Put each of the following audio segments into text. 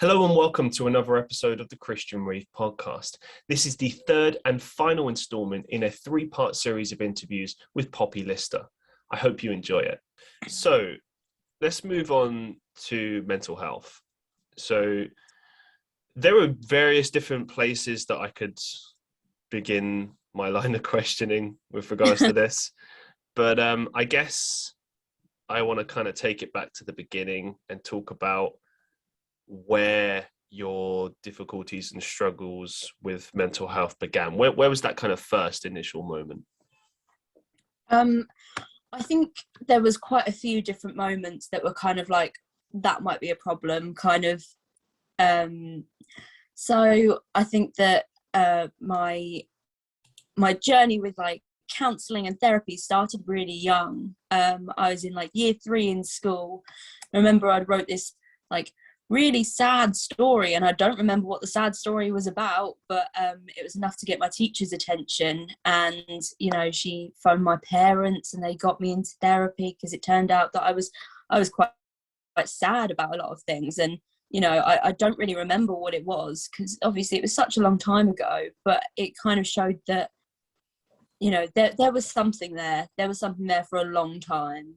Hello and welcome to another episode of the Christian Reeve podcast. This is the third and final installment in a three-part series of interviews with Poppy Lister. I hope you enjoy it. So let's move on to mental health. So there are various different places that I could begin my line of questioning with regards to this. But I guess I want to kind of take it back to the beginning and talk about where your difficulties and struggles with mental health began. Where was that kind of first initial moment? I think there was quite a few different moments that were kind of like, that might be a problem, kind of. So I think that my journey with like counselling and therapy started really young. I was in like year 3 in school. I remember I wrote this like really sad story, and I don't remember what the sad story was about, but it was enough to get my teacher's attention. And you know, she phoned my parents and they got me into therapy because it turned out that I was quite sad about a lot of things. And you know, I don't really remember what it was because obviously it was such a long time ago, but it kind of showed that, you know, there was something there. There was something there for a long time.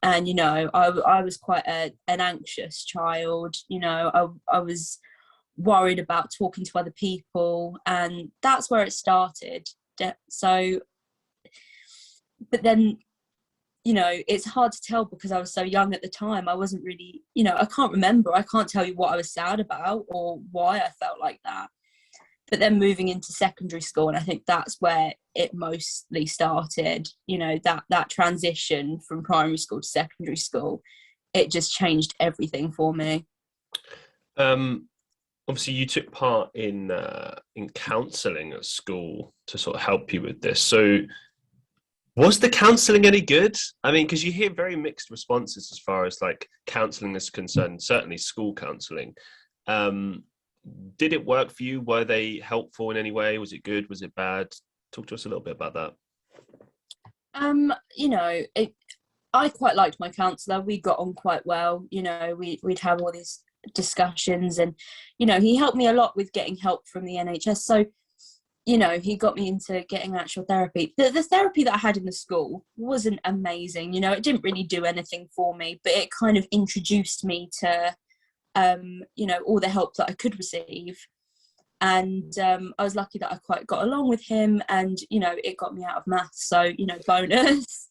And, you know, I was quite an anxious child. You know, I was worried about talking to other people, and that's where it started. So, but then, you know, it's hard to tell because I was so young at the time. I wasn't really, you know, I can't remember. I can't tell you what I was sad about or why I felt like that. But then moving into secondary school, and I think that's where it mostly started, you know, that transition from primary school to secondary school, it just changed everything for me. Obviously, you took part in counselling at school to sort of help you with this. So was the counselling any good? I mean, because you hear very mixed responses as far as like counselling is concerned, certainly school counselling. Did it work for you? Were they helpful in any way? Was it good? Was it bad? Talk to us a little bit about that. You know, I quite liked my counsellor. We got on quite well. You know, we'd have all these discussions, and you know, he helped me a lot with getting help from the NHS. So, you know, he got me into getting actual therapy. The therapy that I had in the school wasn't amazing. You know, it didn't really do anything for me, but it kind of introduced me to you know, all the help that I could receive. And I was lucky that I quite got along with him, and you know, it got me out of maths, so you know, bonus.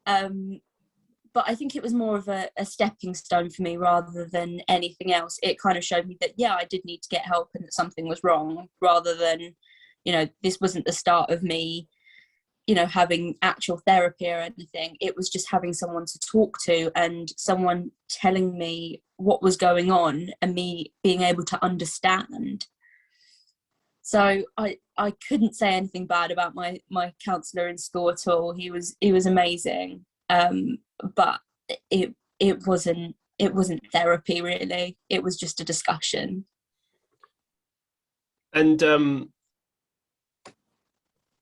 But I think it was more of a stepping stone for me rather than anything else. It kind of showed me that yeah, I did need to get help and that something was wrong, rather than, you know, this wasn't the start of me, you know, having actual therapy or anything. It was just having someone to talk to and someone telling me what was going on and me being able to understand. So I couldn't say anything bad about my counsellor in school at all. He was amazing. But it wasn't therapy really. It was just a discussion. And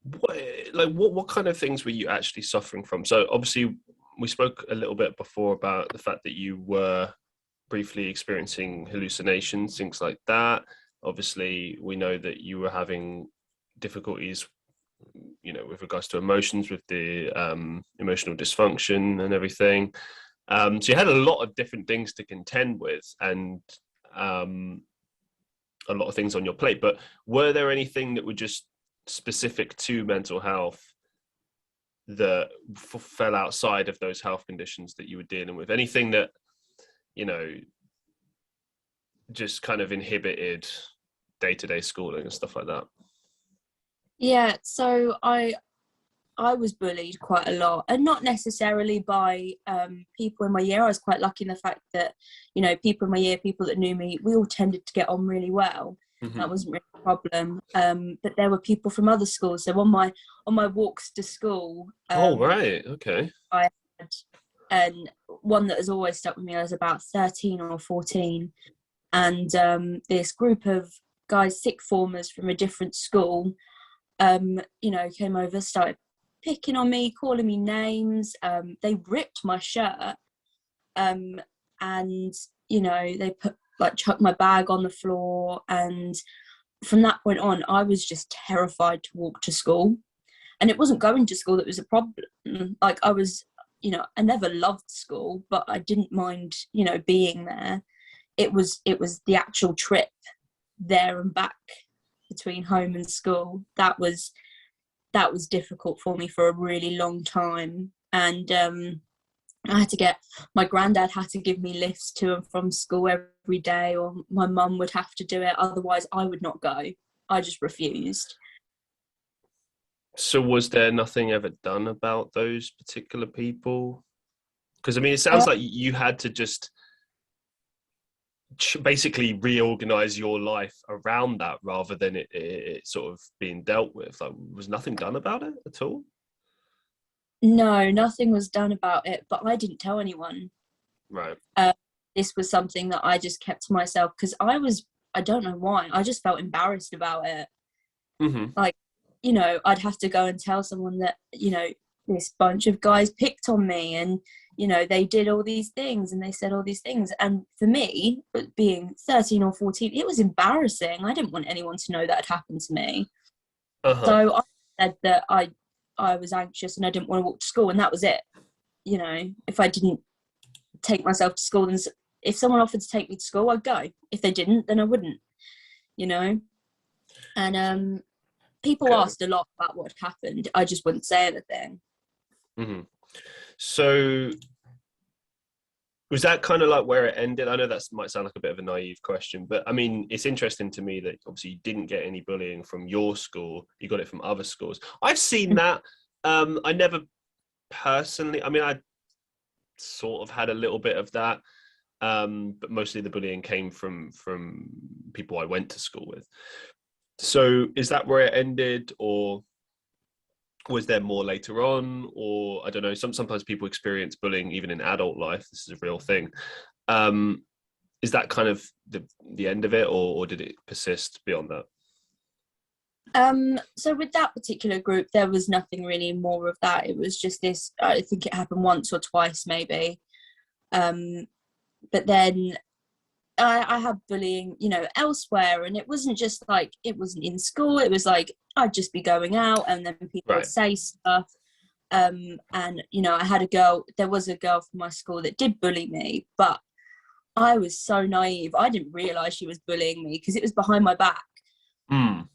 what kind of things were you actually suffering from? So obviously we spoke a little bit before about the fact that you were briefly experiencing hallucinations, things like that. Obviously we know that you were having difficulties, you know, with regards to emotions, with the emotional dysfunction and everything. So you had a lot of different things to contend with, and a lot of things on your plate. But were there anything that were just specific to mental health that fell outside of those health conditions that you were dealing with? Anything that, you know, just kind of inhibited day-to-day schooling and stuff like that? Yeah, so I was bullied quite a lot, and not necessarily by people in my year. I was quite lucky in the fact that, you know, people in my year, people that knew me, we all tended to get on really well. Mm-hmm. That wasn't really a problem. But there were people from other schools. So on my walks to school, oh right, okay, I had, and one that has always stuck with me. I was about 13 or 14, and this group of guys, sixth formers from a different school, you know, came over, started picking on me, calling me names. They ripped my shirt, and you know, they put like chuck my bag on the floor. And from that point on, I was just terrified to walk to school. And it wasn't going to school that was a problem. Like I was, I never loved school, but I didn't mind, being there. It was the actual trip there and back between home and school that was difficult for me for a really long time. And my granddad had to give me lifts to and from school every day, or my mum would have to do it, otherwise I would not go. I just refused. So was there nothing ever done about those particular people? Because I mean, it sounds like you had to just basically reorganize your life around that rather than it sort of being dealt with. Like, was nothing done about it at all? No, nothing was done about it, but I didn't tell anyone. Right. This was something that I just kept to myself because I don't know why, I just felt embarrassed about it. Mm-hmm. Like, I'd have to go and tell someone that, this bunch of guys picked on me and, they did all these things and they said all these things. And for me, being 13 or 14, it was embarrassing. I didn't want anyone to know that had happened to me. Uh-huh. So I said that I was anxious and I didn't want to walk to school, and that was it. If I didn't take myself to school, then if someone offered to take me to school, I'd go. If they didn't, then I wouldn't, And people asked a lot about what had happened. I just wouldn't say anything. Mm-hmm. So was that kind of like where it ended? I know that might sound like a bit of a naive question, but I mean, it's interesting to me that obviously you didn't get any bullying from your school. You got it from other schools. I've seen that. I never personally, I mean, I sort of had a little bit of that. But mostly the bullying came from people I went to school with. So is that where it ended, or was there more later on? Or I don't know, sometimes people experience bullying even in adult life. This is a real thing. Is that kind of the end of it, or did it persist beyond that? So with that particular group, there was nothing really more of that. It was just this, I think it happened once or twice maybe. But then I had bullying, elsewhere, and it wasn't just like, it wasn't in school. It was like, I'd just be going out and then people would say stuff. And, there was a girl from my school that did bully me, but I was so naive. I didn't realize she was bullying me because it was behind my back. And,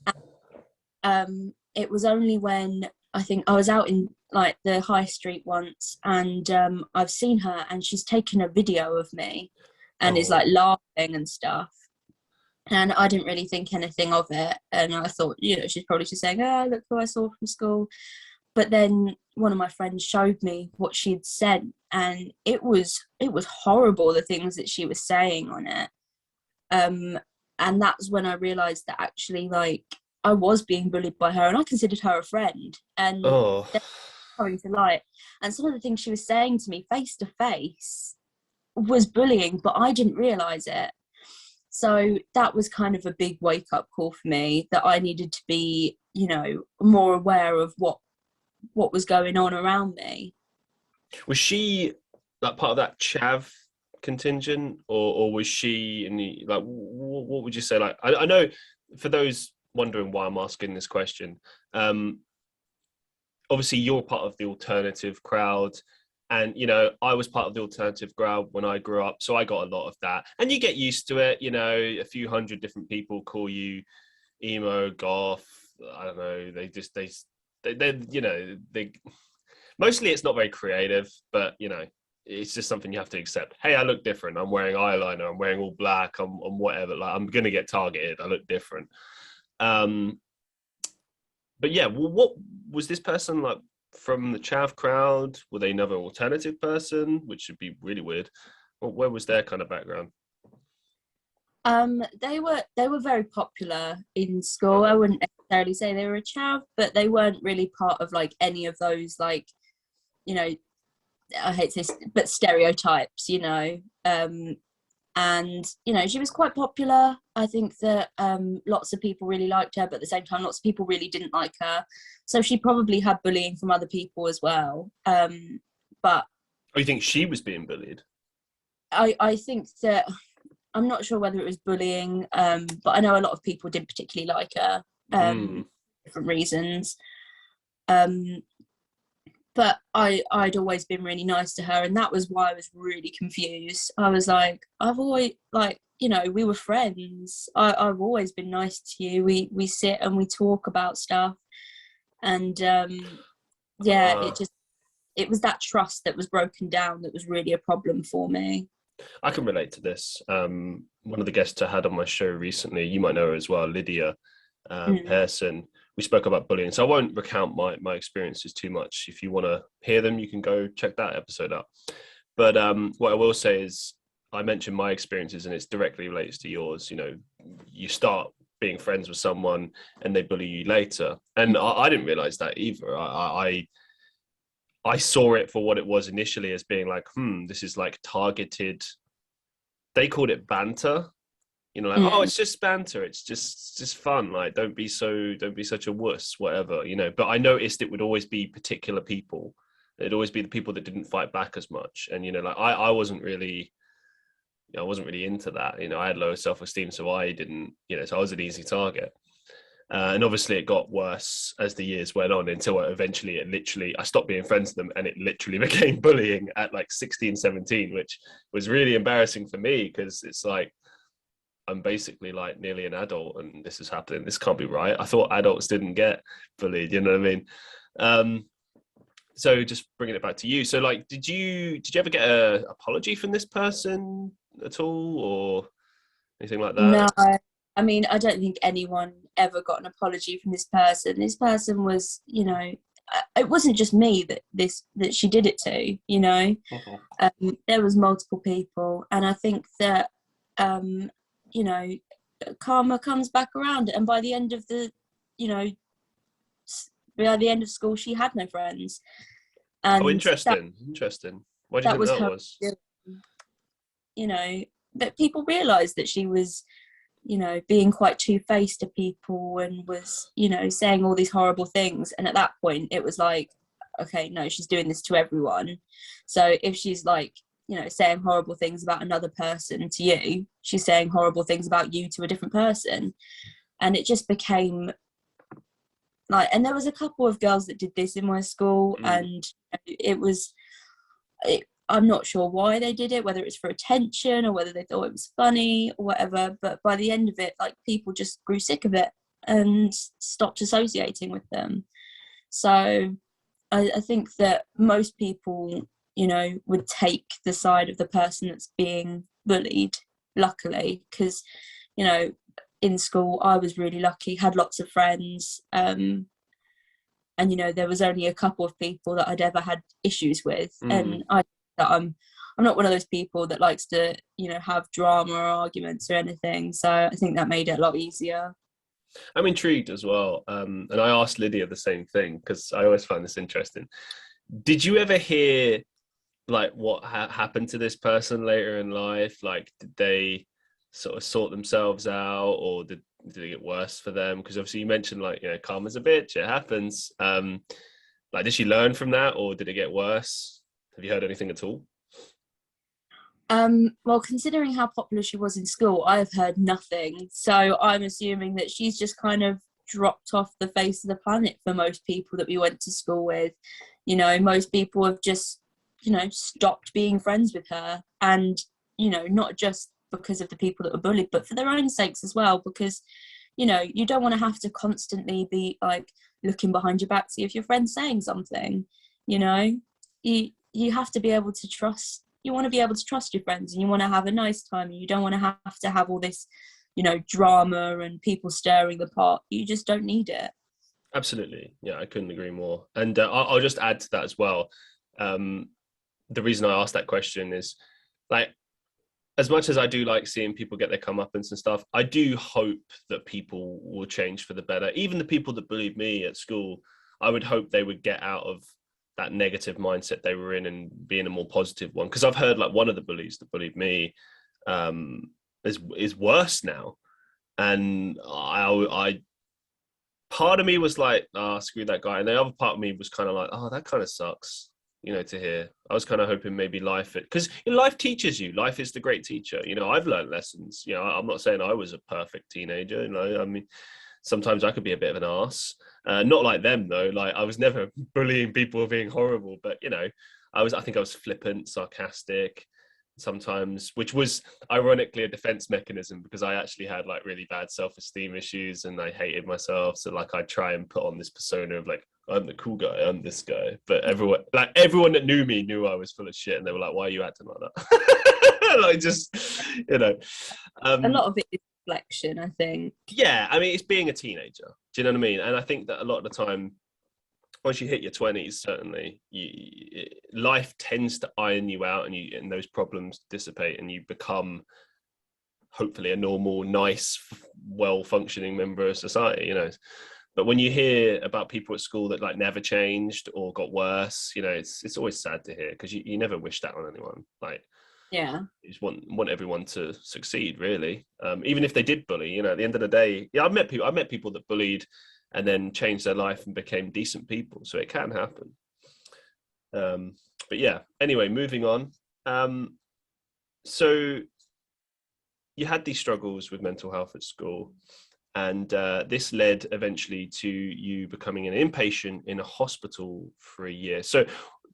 it was only when I think I was out in like the high street once, and I've seen her and she's taken a video of me and is like laughing and stuff. And I didn't really think anything of it. And I thought, she's probably just saying, oh, look who I saw from school. But then one of my friends showed me what she'd said, and it was horrible, the things that she was saying on it. And that's when I realized that actually, like, I was being bullied by her, and I considered her a friend. And coming to light, and some of the things she was saying to me face to face was bullying, but I didn't realize it. So that was kind of a big wake up call for me, that I needed to be, more aware of what was going on around me. Was she like part of that chav contingent, or was she in the, like, what would you say? Like, I know, for those wondering why I'm asking this question, obviously you're part of the alternative crowd, and I was part of the alternative crowd when I grew up, so I got a lot of that, and you get used to it. A few hundred different people call you emo, goth, I don't know, they mostly it's not very creative, but it's just something you have to accept. Hey, I look different, I'm wearing eyeliner, I'm wearing all black, I'm whatever, like, I'm gonna get targeted, I look different. But yeah, what was this person like from the chav crowd? Were they another alternative person, which would be really weird? Where was their kind of background? They were very popular in school. I wouldn't necessarily say they were a chav, but they weren't really part of like any of those, like, I hate this, but stereotypes, and she was quite popular. I think that lots of people really liked her, but at the same time lots of people really didn't like her, so she probably had bullying from other people as well. But you think she was being bullied? I think that I'm not sure whether it was bullying, but I know a lot of people didn't particularly like her, different reasons. But I'd always been really nice to her, and that was why I was really confused. I was like, I've always, like, you know, we were friends. I've always been nice to you. We sit and we talk about stuff, and it was that trust that was broken down that was really a problem for me. I can relate to this. One of the guests I had on my show recently, you might know her as well, Lydia Pearson. We spoke about bullying, so I won't recount my experiences too much. If you want to hear them, you can go check that episode out. But what I will say is, I mentioned my experiences, and it's directly relates to yours. You know, you start being friends with someone, and they bully you later. And I didn't realize that either. I saw it for what it was initially, as being like, this is like targeted. They called it banter. You know, like, oh, it's just banter. It's just fun. Like, don't be such a wuss, whatever, you know. But I noticed it would always be particular people. It'd always be the people that didn't fight back as much. And, you know, like I wasn't really into that. You know, I had low self-esteem, so I didn't, you know, so I was an easy target. And obviously it got worse as the years went on, until eventually I stopped being friends with them, and it literally became bullying at like 16, 17, which was really embarrassing for me, because it's like, I'm basically like nearly an adult and this is happening. This can't be right. I thought adults didn't get bullied, you know what I mean? So just bringing it back to you. So like, did you ever get an apology from this person at all, or anything like that? No, I mean, I don't think anyone ever got an apology from this person. This person was, you know, it wasn't just me that she did it to, you know. There was multiple people, and I think that you know, karma comes back around, and by the end of school, she had no friends. And interesting. Why do you think that was? You know, that people realised that she was, you know, being quite two-faced to people, and was, you know, saying all these horrible things. And at that point, it was like, okay, no, she's doing this to everyone. So if she's like, you know, saying horrible things about another person to you, she's saying horrible things about you to a different person. And it just became like, and there was a couple of girls that did this in my school, and I'm not sure why they did it, whether it's for attention or whether they thought it was funny or whatever, but by the end of it, like, people just grew sick of it and stopped associating with them. So I think that most people, you know, would take the side of the person that's being bullied, luckily, because, you know, in school I was really lucky, had lots of friends, and, you know, there was only a couple of people that I'd ever had issues with, and I'm not one of those people that likes to, you know, have drama or arguments or anything, so I think that made it a lot easier. I'm intrigued as well, and I asked Lydia the same thing, because I always find this interesting. Did you ever hear like what happened to this person later in life? Like, did they sort of sort themselves out, or did it get worse for them? Because obviously you mentioned, like, you know, karma's a bitch, it happens. Like, did she learn from that, or did it get worse? Have you heard anything at all? Well, considering how popular she was in school, I have heard nothing. So I'm assuming that she's just kind of dropped off the face of the planet for most people that we went to school with. You know, most people have just, you know, stopped being friends with her. And, you know, not just because of the people that were bullied, but for their own sakes as well, because, you know, you don't want to have to constantly be like looking behind your back to see if your friend's saying something. You know, you have to be able to trust. You want to be able to trust your friends, and you want to have a nice time, and you don't want to have all this, you know, drama and people stirring the pot. You just don't need it. Absolutely. Yeah, I couldn't agree more. And I'll just add to that as well. The reason I asked that question is, like, as much as I do like seeing people get their comeuppance and stuff, I do hope that people will change for the better. Even the people that bullied me at school, I would hope they would get out of that negative mindset they were in and be in a more positive one. Because I've heard, like, one of the bullies that bullied me is worse now. And I part of me was like, screw that guy. And the other part of me was kind of like, oh, that kind of sucks. to hear. I was kind of hoping maybe because life teaches you. Life is the great teacher. I've learned lessons. I'm not saying I was a perfect teenager. I mean, sometimes I could be a bit of an arse. Not like them though. Like I was never bullying people or being horrible, but I think I was flippant, sarcastic sometimes, which was ironically a defense mechanism because I actually had like really bad self-esteem issues and I hated myself. So like I'd try and put on this persona of like, I'm the cool guy, I'm this guy. But everyone that knew me knew I was full of shit and they were like, why are you acting like that? Like just, a lot of it is reflection, I think. Yeah, I mean, it's being a teenager. Do you know what I mean? And I think that a lot of the time, once you hit your 20s, certainly, life tends to iron you out and those problems dissipate and you become, hopefully, a normal, nice, well-functioning member of society, But when you hear about people at school that like never changed or got worse, it's always sad to hear because you never wish that on anyone. Like, yeah, you just want everyone to succeed, really. Even if they did bully, at the end of the day, yeah, I met people that bullied and then changed their life and became decent people. So it can happen. But yeah, anyway, moving on. So you had these struggles with mental health at school, and this led eventually to you becoming an inpatient in a hospital for a year. So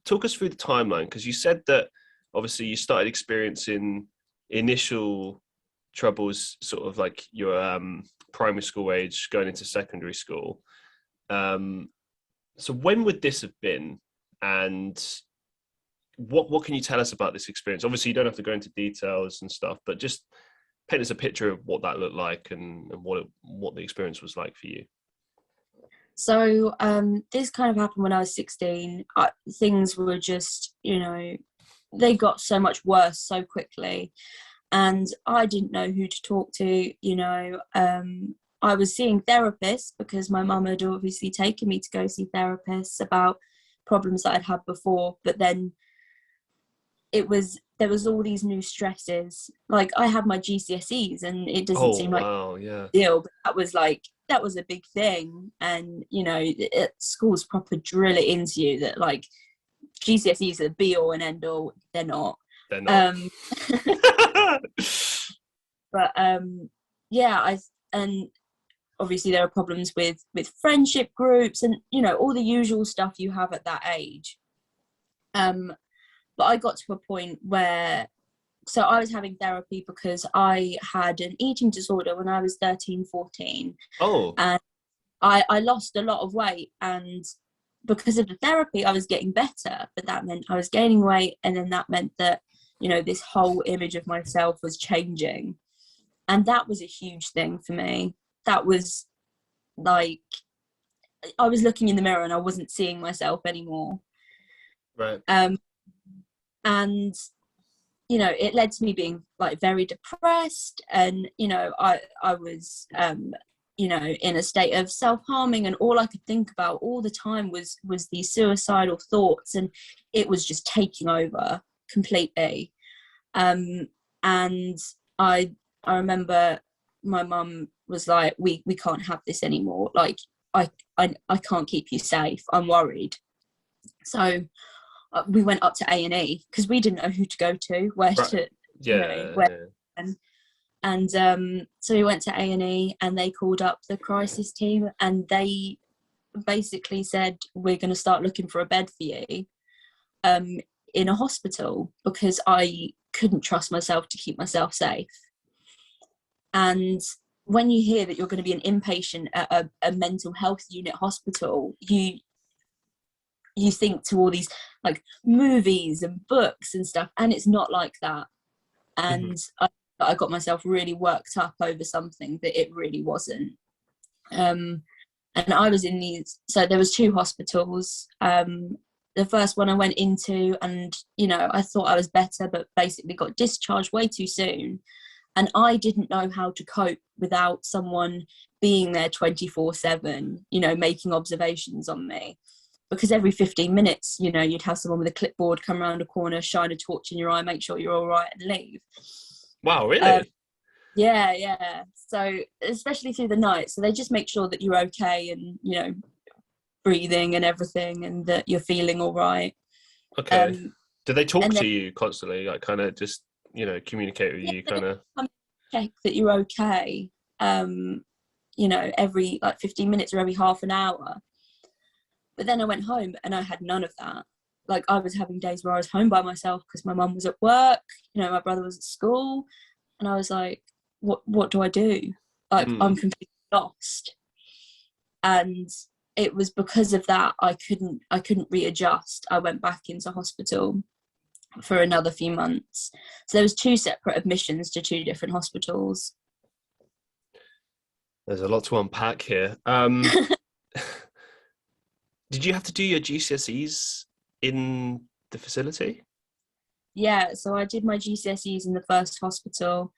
talk us through the timeline, because you said that obviously you started experiencing initial troubles sort of like your primary school age going into secondary school. So when would this have been, and what can you tell us about this experience? Obviously you don't have to go into details and stuff, but just paint us a picture of what that looked like and what the experience was like for you. So this kind of happened when I was 16. Things were just, they got so much worse so quickly and I didn't know who to talk to. I was seeing therapists because my mum had obviously taken me to go see therapists about problems that I'd had before, but then there was all these new stresses. Like I had my GCSEs and it doesn't seem like a deal, but that was a big thing. And schools proper drill it into you that like GCSEs are the be all and end all. They're not. But and obviously there are problems with friendship groups and all the usual stuff you have at that age. But I got to a point where, so I was having therapy because I had an eating disorder when I was 13, 14. Oh. And I lost a lot of weight, and because of the therapy I was getting better, but that meant I was gaining weight, and then that meant that this whole image of myself was changing, and that was a huge thing for me. That was like I was looking in the mirror and I wasn't seeing myself anymore. Right. And it led to me being like very depressed, and I was in a state of self-harming, and all I could think about all the time was these suicidal thoughts, and it was just taking over completely. And I remember my mum was like, we can't have this anymore, like I can't keep you safe, I'm worried. So we went up to A&E because we didn't know who to go to, where to, and so we went to A&E and they called up the crisis team and they basically said, we're going to start looking for a bed for you in a hospital, because I couldn't trust myself to keep myself safe. And when you hear that you're going to be an inpatient at a mental health unit hospital, you think to all these like movies and books and stuff, and it's not like that. And I got myself really worked up over something that it really wasn't. And I was in these, so there was 2 hospitals. The first one I went into, and I thought I was better, but basically got discharged way too soon. And I didn't know how to cope without someone being there 24/7, making observations on me. Because every 15 minutes, you'd have someone with a clipboard come around a corner, shine a torch in your eye, make sure you're all right, and leave. Wow, really? Yeah. So, especially through the night. So they just make sure that you're okay and, breathing and everything, and that you're feeling all right. Okay. Do they talk and to then, you constantly, like kind of just, communicate with yeah, you they kind of? come check that you're okay, every like 15 minutes or every half an hour. But then I went home and I had none of that. Like, I was having days where I was home by myself because my mum was at work, my brother was at school, and I was like, what do I do? Like, I'm completely lost. And it was because of that I couldn't readjust. I went back into hospital for another few months. So there was 2 separate admissions to 2 different hospitals. There's a lot to unpack here. Did you have to do your GCSEs in the facility? Yeah, so I did my GCSEs in the first hospital,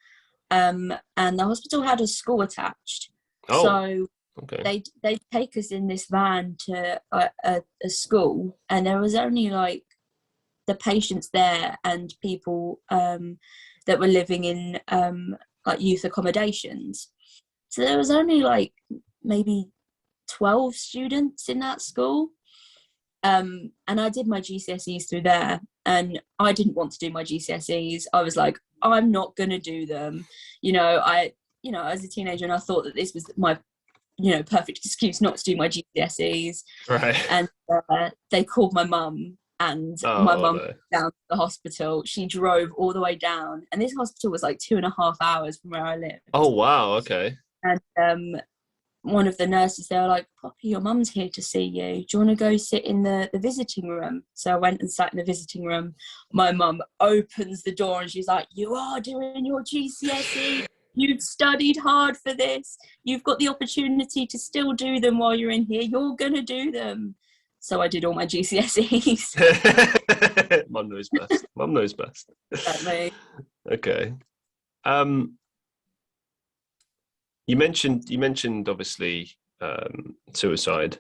and the hospital had a school attached. Oh, So okay. they take us in this van to a school, and there was only like the patients there and people that were living in like youth accommodations. So there was only like maybe 12 students in that school. And I did my GCSEs through there, and I didn't want to do my GCSEs. I was like, I'm not going to do them. As a teenager, and I thought that this was my, perfect excuse not to do my GCSEs. Right. And they called my mum, and my Oh, mum no. down to the hospital. She drove all the way down, and this hospital was like 2.5 hours from where I lived. Oh, wow. Okay. And one of the nurses, they were like, Poppy, your mum's here to see you. Do you want to go sit in the visiting room? So I went and sat in the visiting room. My mum opens the door and she's like, you are doing your GCSE. You've studied hard for this. You've got the opportunity to still do them while you're in here. You're going to do them. So I did all my GCSEs. Mum knows best. Mum knows best. Exactly. Okay. You mentioned obviously suicide.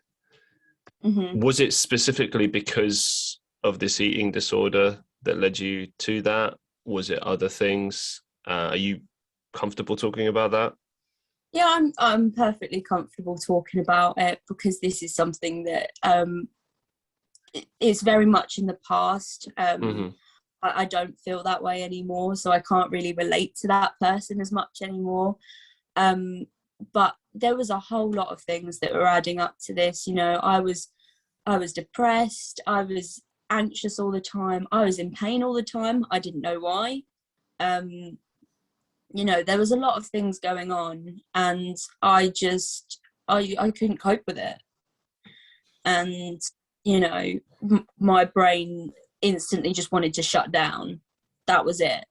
Mm-hmm. Was it specifically because of this eating disorder that led you to that? Was it other things? Are you comfortable talking about that? Yeah, I'm perfectly comfortable talking about it because this is something that is very much in the past. Mm-hmm. I don't feel that way anymore, so I can't really relate to that person as much anymore. But there was a whole lot of things that were adding up to this. I was depressed. I was anxious all the time. I was in pain all the time. I didn't know why. There was a lot of things going on, and I couldn't cope with it. And my brain instantly just wanted to shut down. That was it.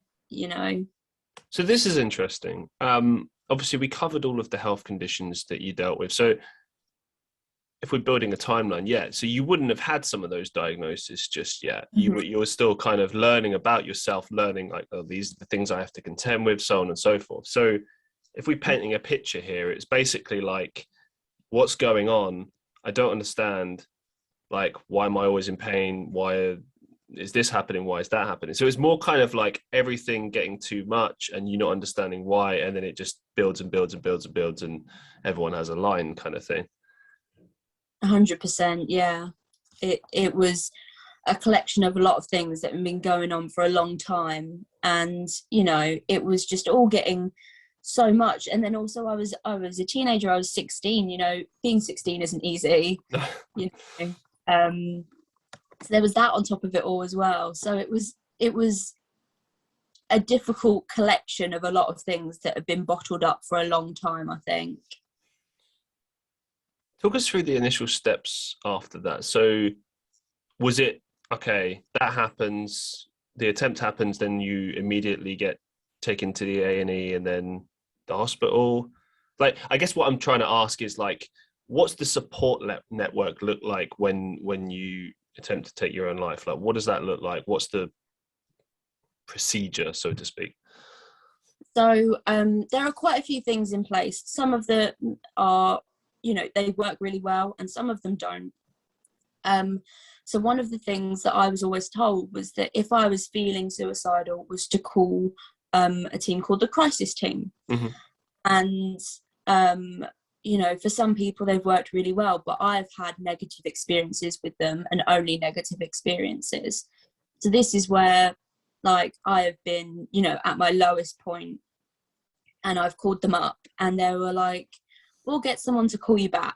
So this is interesting. Obviously, we covered all of the health conditions that you dealt with. So if we're building a timeline, yeah, so you wouldn't have had some of those diagnoses just yet. Mm-hmm. You were still kind of learning about yourself, learning like, oh, these are the things I have to contend with, so on and so forth. So if we're painting a picture here, it's basically like, what's going on? I don't understand. Like, why am I always in pain? Why is this happening? Why is that happening? So it's more kind of like everything getting too much and you not understanding why, and then it just builds and builds and builds and builds, and everyone has a line kind of thing. 100%, yeah. It was a collection of a lot of things that had been going on for a long time, and it was just all getting so much. And then also I was a teenager. I was 16. Being 16 isn't easy. So there was that on top of it all as well. So it was a difficult collection of a lot of things that have been bottled up for a long time, I think. Talk us through the initial steps after that. So was it, okay, that happens, the attempt happens, then you immediately get taken to the A&E and then the hospital? Like, I guess what I'm trying to ask is like, what's the support network look like when you attempt to take your own life? Like, what does that look like? What's the procedure, so to speak? So there are quite a few things in place. Some of them are, they work really well, and some of them don't. So one of the things that I was always told was that if I was feeling suicidal, was to call a team called the crisis team. Mm-hmm. And you know, for some people they've worked really well, but I've had negative experiences with them, and only negative experiences. So this is where, like, I have been, you know, at my lowest point, and I've called them up and they were like, we'll get someone to call you back.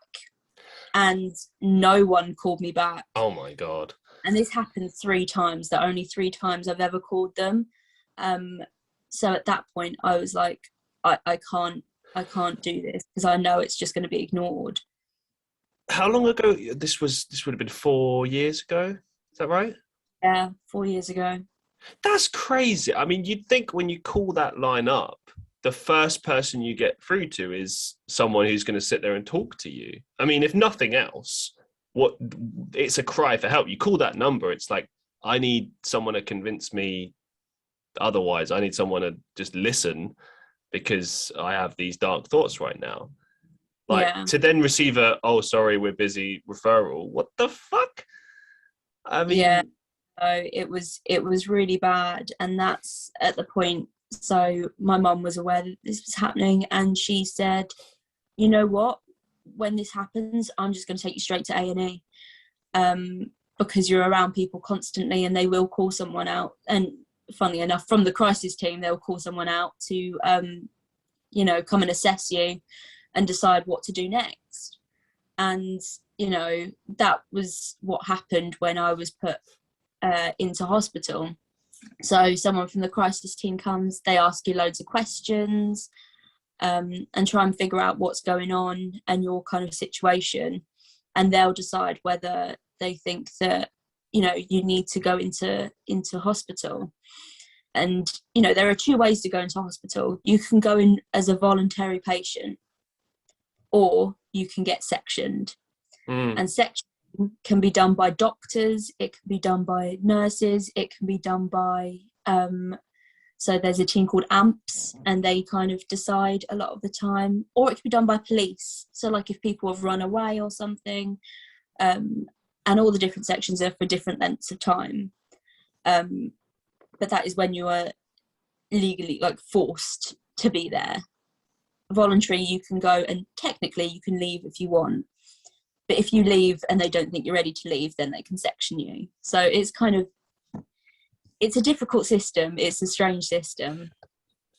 And no one called me back. Oh my God. And this happened 3 times, the only 3 times I've ever called them. So at that point I was like, I can't do this, because I know it's just going to be ignored. How long ago? This would have been 4 years ago. Is that right? Yeah, 4 years ago. That's crazy. I mean, you'd think when you call that line up, the first person you get through to is someone who's going to sit there and talk to you. I mean, if nothing else, it's a cry for help. You call that number, it's like, I need someone to convince me otherwise. I need someone to just listen, because I have these dark thoughts right now. Like, yeah. To then receive a, oh, sorry, we're busy referral. What the fuck? I mean, yeah. So it was really bad. And that's at the point. So my mum was aware that this was happening, and she said, you know what, when this happens, I'm just going to take you straight to A&E, because you're around people constantly and they will call someone out. And funnily enough, from the crisis team, they'll call someone out to, you know, come and assess you and decide what to do next. And, you know, that was what happened when I was put into hospital. So someone from the crisis team comes, they ask you loads of questions, and try and figure out what's going on and your kind of situation. And they'll decide whether they think that, you know, you need to go into hospital. And, you know, there are 2 ways to go into hospital. You can go in as a voluntary patient, or you can get sectioned. And section can be done by doctors, it can be done by nurses, it can be done by so there's a team called AMPS, and they kind of decide a lot of the time, or it can be done by police. So like if people have run away or something, and all the different sections are for different lengths of time, but that is when you are legally, like, forced to be there. Voluntary, you can go, and technically you can leave if you want. But if you leave and they don't think you're ready to leave, then they can section you. So it's kind of, it's a difficult system. It's a strange system.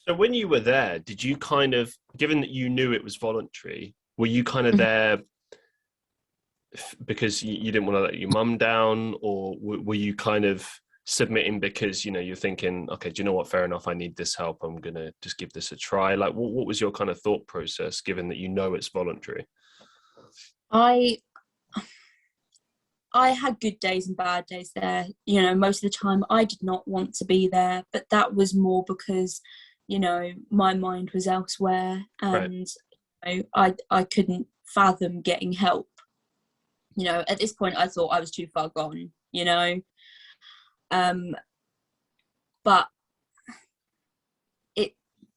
So when you were there, did you kind of, given that you knew it was voluntary, were you kind of there because you didn't want to let your mum down, or were you kind of submitting because, you know, you're thinking, okay, do you know what, fair enough, I need this help, I'm going to just give this a try? Like, what was your kind of thought process, given that you know it's voluntary? I had good days and bad days there. You know, most of the time I did not want to be there, but that was more because, you know, my mind was elsewhere, and right. You know, I couldn't fathom getting help. You know, at this point I thought I was too far gone, you know. But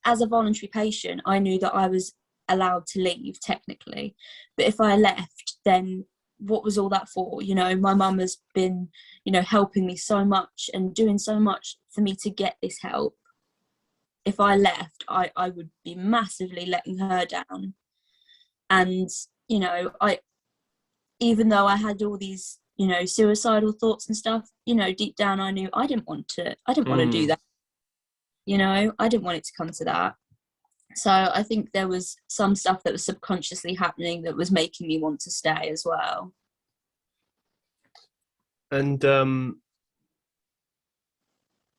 as a voluntary patient, I knew that I was allowed to leave technically, but if I left, then what was all that for? You know, my mum has been, you know, helping me so much and doing so much for me to get this help. If I left, I would be massively letting her down. And, you know, even though I had all these, you know, suicidal thoughts and stuff, you know, deep down I knew I didn't want to do that. You know, I didn't want it to come to that. So I think there was some stuff that was subconsciously happening that was making me want to stay as well. And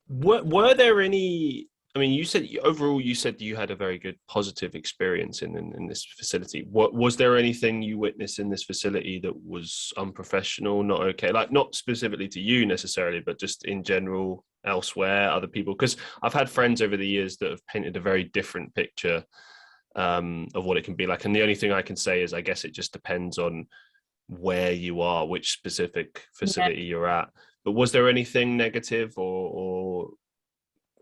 were there any, I mean, you said overall you said you had a very good positive experience in this facility. Was there anything you witnessed in this facility that was unprofessional, not okay? Like, not specifically to you necessarily, but just in general elsewhere, other people? Because I've had friends over the years that have painted a very different picture of what it can be like. And the only thing I can say is, I guess it just depends on where you are, which specific facility you're at. But was there anything negative or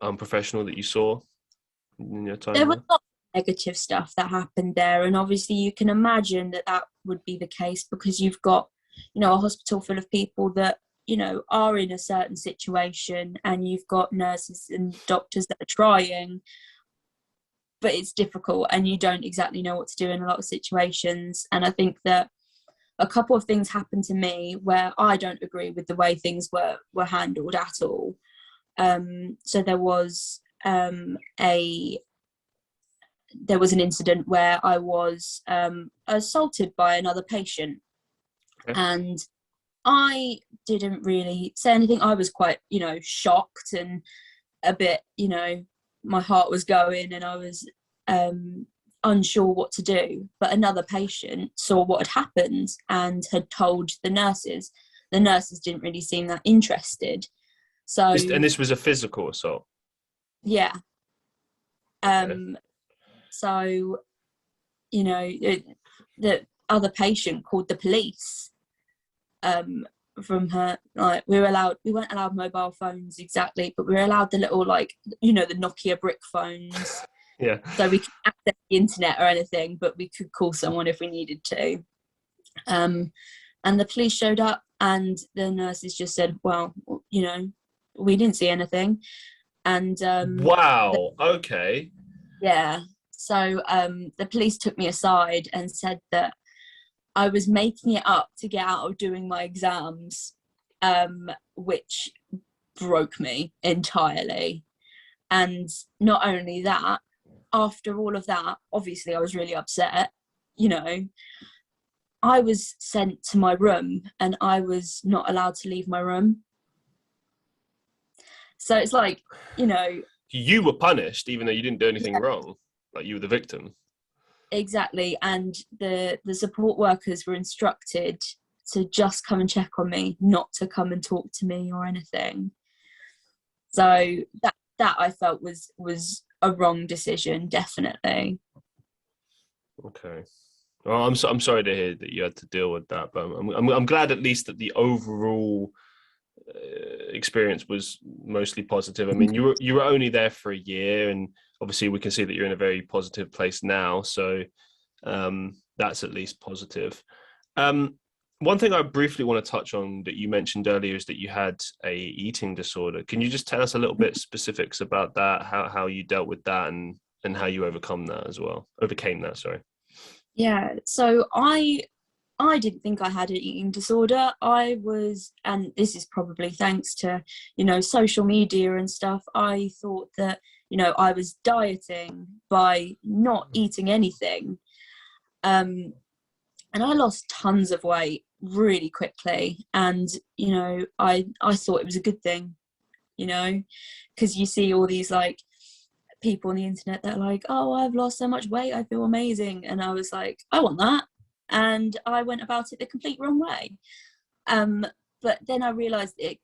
unprofessional that you saw in your time? There was a lot of negative stuff that happened there, and obviously you can imagine that would be the case because you've got, you know, a hospital full of people that, you know, are in a certain situation, and you've got nurses and doctors that are trying, but it's difficult and you don't exactly know what to do in a lot of situations. And I think that a couple of things happened to me where I don't agree with the way things were handled at all. So there was an incident where I was assaulted by another patient. Okay. And I didn't really say anything. I was quite, shocked and a bit, my heart was going and I was unsure what to do. But another patient saw what had happened and had told the nurses. The nurses didn't really seem that interested. So, And this was a physical assault? Yeah. Okay. So, the other patient called the police. From her, like we weren't allowed mobile phones exactly, but we were allowed the little, like, the Nokia brick phones. Yeah. So we could access the internet or anything, but we could call someone if we needed to. And the police showed up and the nurses just said, well, we didn't see anything. And wow. Okay. yeah. So the police took me aside and said that I was making it up to get out of doing my exams, which broke me entirely. And not only that, after all of that, obviously I was really upset. I was sent to my room and I was not allowed to leave my room. So it's like, You were punished even though you didn't do anything wrong. Like, you were the victim. Exactly. And the support workers were instructed to just come and check on me, not to come and talk to me or anything. So that I felt was a wrong decision, definitely. Okay. Well, I'm sorry to hear that you had to deal with that, but I'm glad at least that the overall experience was mostly positive. I mean, you were only there for a year, and obviously we can see that you're in a very positive place now. So that's at least positive. One thing I briefly want to touch on that you mentioned earlier is that you had a eating disorder. Can you just tell us a little bit specifics about that, how you dealt with that, and how you overcame that, sorry. Yeah, so I didn't think I had an eating disorder. I was, and this is probably thanks to, social media and stuff, I thought that, I was dieting by not eating anything. And I lost tons of weight really quickly. And, I thought it was a good thing, because you see all these, like, people on the internet that are like, oh, I've lost so much weight, I feel amazing. And I was like, I want that. And I went about it the complete wrong way. But then I realized it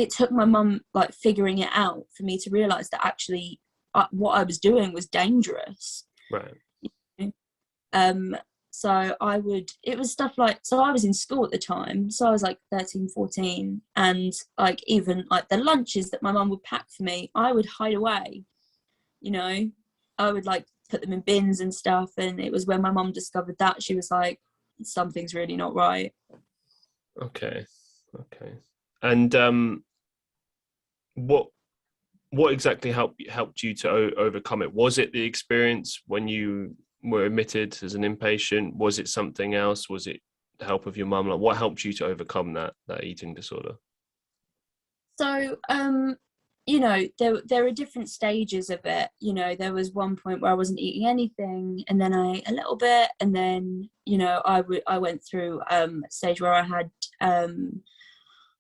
took my mum, like, figuring it out for me to realize that actually what I was doing was dangerous. Right. So it was stuff like, so I was in school at the time, so I was like 13, 14, and like even like the lunches that my mum would pack for me, I would hide away, I would like put them in bins and stuff. And it was when my mum discovered that, she was like, something's really not right. Okay. And what exactly helped you to overcome it? Was it the experience when you were admitted as an inpatient? Was it something else? Was it the help of your mum? Like, what helped you to overcome that eating disorder? So there are different stages of it. There was one point where I wasn't eating anything, and then I ate a little bit, and then I went through a stage where I had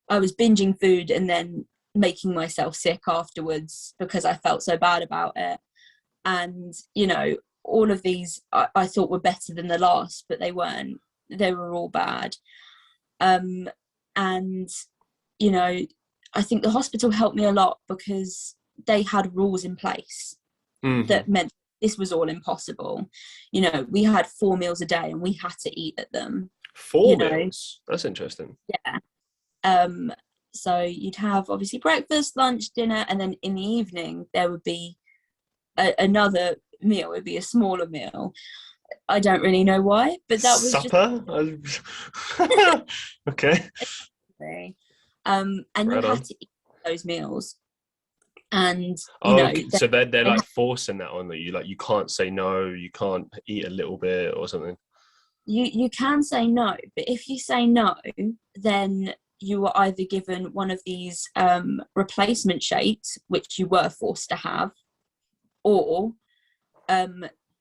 I was binging food and then making myself sick afterwards because I felt so bad about it. And all of these I thought were better than the last, but they weren't. They were all bad. And I think the hospital helped me a lot because they had rules in place that meant this was all impossible. We had 4 meals a day and we had to eat at them. 4 meals? That's interesting. Yeah. So you'd have obviously breakfast, lunch, dinner, and then in the evening there would be another meal. It would be a smaller meal. I don't really know why, but that was supper. Okay. And right you on. had to eat those meals. And so they're they like forcing that on you, like you can't say no, you can't eat a little bit or something. you can say no, but if you say no, then you are either given one of these replacement shakes, which you were forced to have, or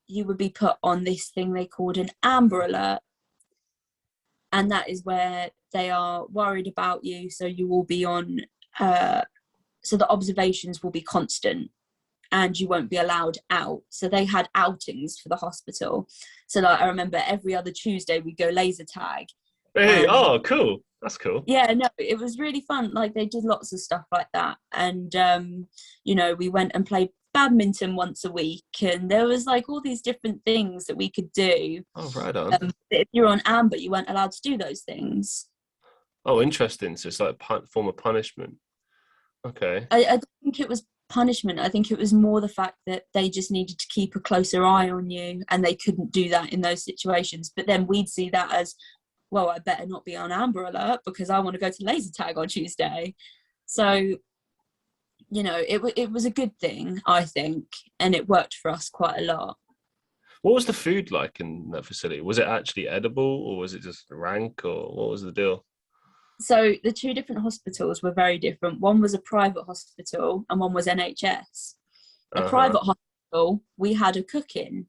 you would be put on this thing they called an Amber Alert. And that is where they are worried about you. So you will be on, so the observations will be constant and you won't be allowed out. So they had outings for the hospital. So like, I remember every other Tuesday we go laser tag. Hey, oh, cool. That's cool. Yeah, no, it was really fun. Like they did lots of stuff like that. And, we went and played badminton once a week, and there was like all these different things that we could do. Oh, right on. If you're on amber, you weren't allowed to do those things. Oh, interesting. So it's like a form of punishment. Okay. I don't think it was punishment. I think it was more the fact that they just needed to keep a closer eye on you, and they couldn't do that in those situations. But then we'd see that as, well, I better not be on Amber Alert because I want to go to laser tag on Tuesday. So, it was a good thing, I think, and it worked for us quite a lot. What was the food like in that facility? Was it actually edible, or was it just rank, or what was the deal? So the two different hospitals were very different. One was a private hospital and one was NHS. The private hospital, we had a cook-in.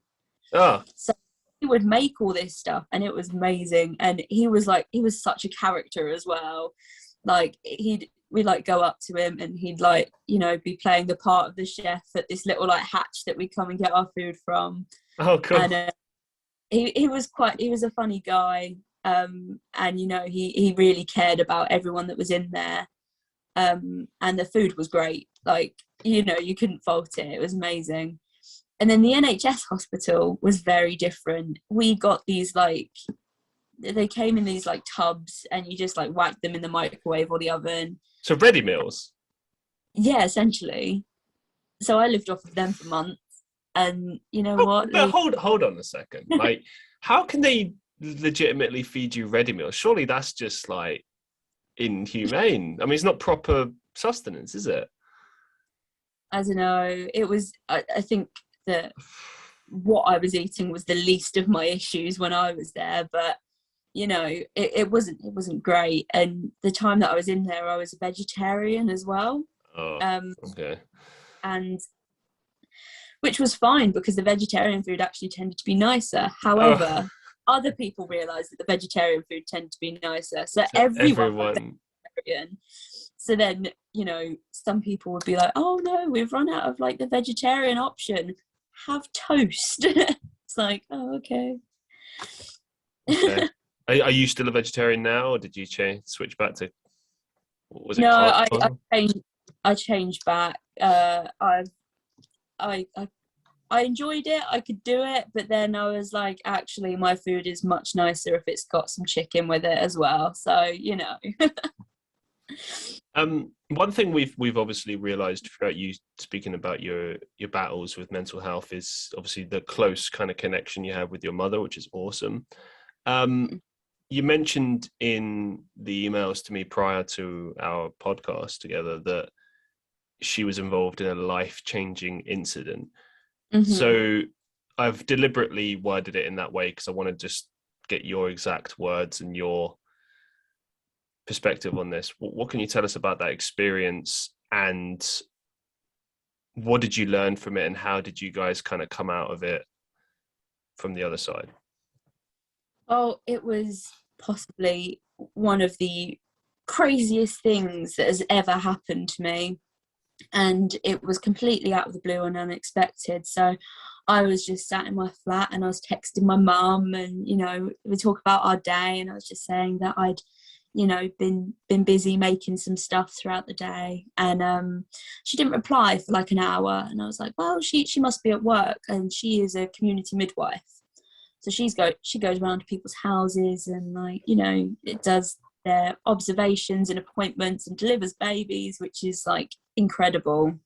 Oh. So he would make all this stuff and it was amazing. And he was such a character as well. Like we'd like go up to him and he'd like, be playing the part of the chef at this little like hatch that we come and get our food from. Oh, cool. And he was a funny guy. And he really cared about everyone that was in there, and the food was great. Like you couldn't fault it. It was amazing. And then the NHS hospital was very different. We got these they came in these like tubs, and you just like whacked them in the microwave or the oven. So ready meals. Yeah, essentially. So I lived off of them for months, and you know what? But hold on a second. Like, how can they legitimately feed you ready meals? Surely that's just like inhumane. I mean, it's not proper sustenance, is it? I don't know. It was. I think that what I was eating was the least of my issues when I was there, but it wasn't great. And the time that I was in there, I was a vegetarian as well. Oh, okay. And which was fine because the vegetarian food actually tended to be nicer. However, other people realised that the vegetarian food tended to be nicer. So everyone was vegetarian. So then, some people would be like, oh no, we've run out of like the vegetarian option. Have toast. It's like, oh, okay. Okay. Are you still a vegetarian now, or did you switch back to, what was it? No, I changed back. I enjoyed it. I could do it, but then I was like, actually, my food is much nicer if it's got some chicken with it as well. So, One thing we've obviously realised throughout you speaking about your battles with mental health is obviously the close kind of connection you have with your mother, which is awesome. You mentioned in the emails to me prior to our podcast together that she was involved in a life-changing incident. Mm-hmm. So I've deliberately worded it in that way because I want to just get your exact words and your perspective on this. What can you tell us about that experience, and what did you learn from it, and how did you guys kind of come out of it from the other side? Oh, it was possibly one of the craziest things that has ever happened to me. And it was completely out of the blue and unexpected. So I was just sat in my flat and I was texting my mum, and, we talk about our day, and I was just saying that I'd, been busy making some stuff throughout the day. And she didn't reply for like an hour. And I was like, well, she must be at work, and she is a community midwife. So she goes around to people's houses and it does their observations and appointments and delivers babies, which is like incredible.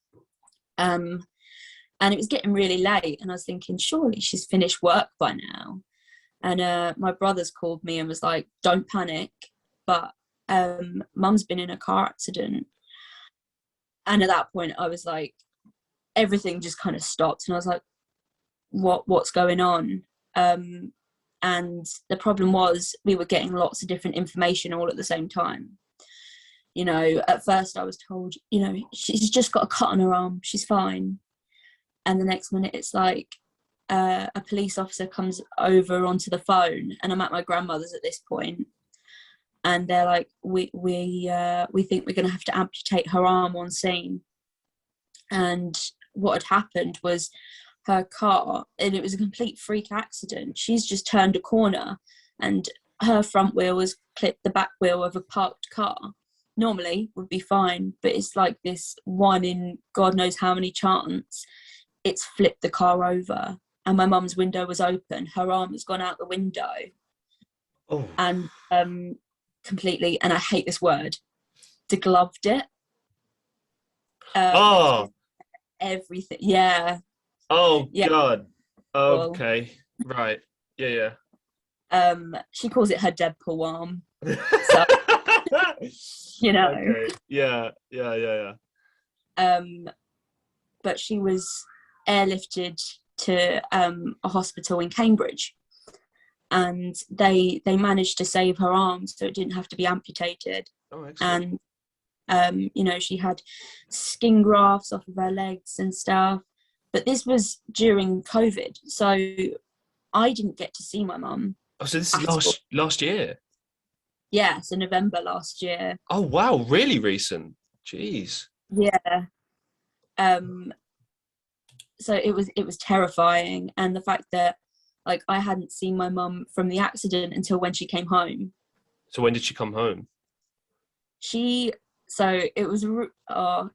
And it was getting really late, and I was thinking, surely she's finished work by now. And my brothers called me and was like, don't panic, but mum's been in a car accident. And at that point I was like, everything just kind of stopped, and I was like, what's going on? And the problem was we were getting lots of different information all at the same time. You know, at first I was told, you know, she's just got a cut on her arm, she's fine. And the next minute it's like a police officer comes over onto the phone, and I'm at my grandmother's at this point, and they're like, we think we're going to have to amputate her arm on scene. And what had happened was her car, and it was a complete freak accident, she's just turned a corner and her front wheel has clipped the back wheel of a parked car. Normally would be fine, but it's like this one in God knows how many chance, it's flipped the car over, and my mum's window was open, her arm has gone out the window. Oh. And completely, and I hate this word, degloved it. Everything. Yeah. Oh, yeah. God. Okay. Right. Yeah. She calls it her Deadpool arm. So, you know. Okay. Yeah. But she was airlifted to a hospital in Cambridge, and they managed to save her arm, so it didn't have to be amputated. Oh, excellent. And you know, she had skin grafts off of her legs and stuff. But this was during COVID, so I didn't get to see my mum. Oh, so this is last year? Yeah, so November last year. Oh, wow, really recent. Jeez. Yeah. So it was terrifying, and the fact that, like, I hadn't seen my mum from the accident until when she came home. So when did she come home? So it was,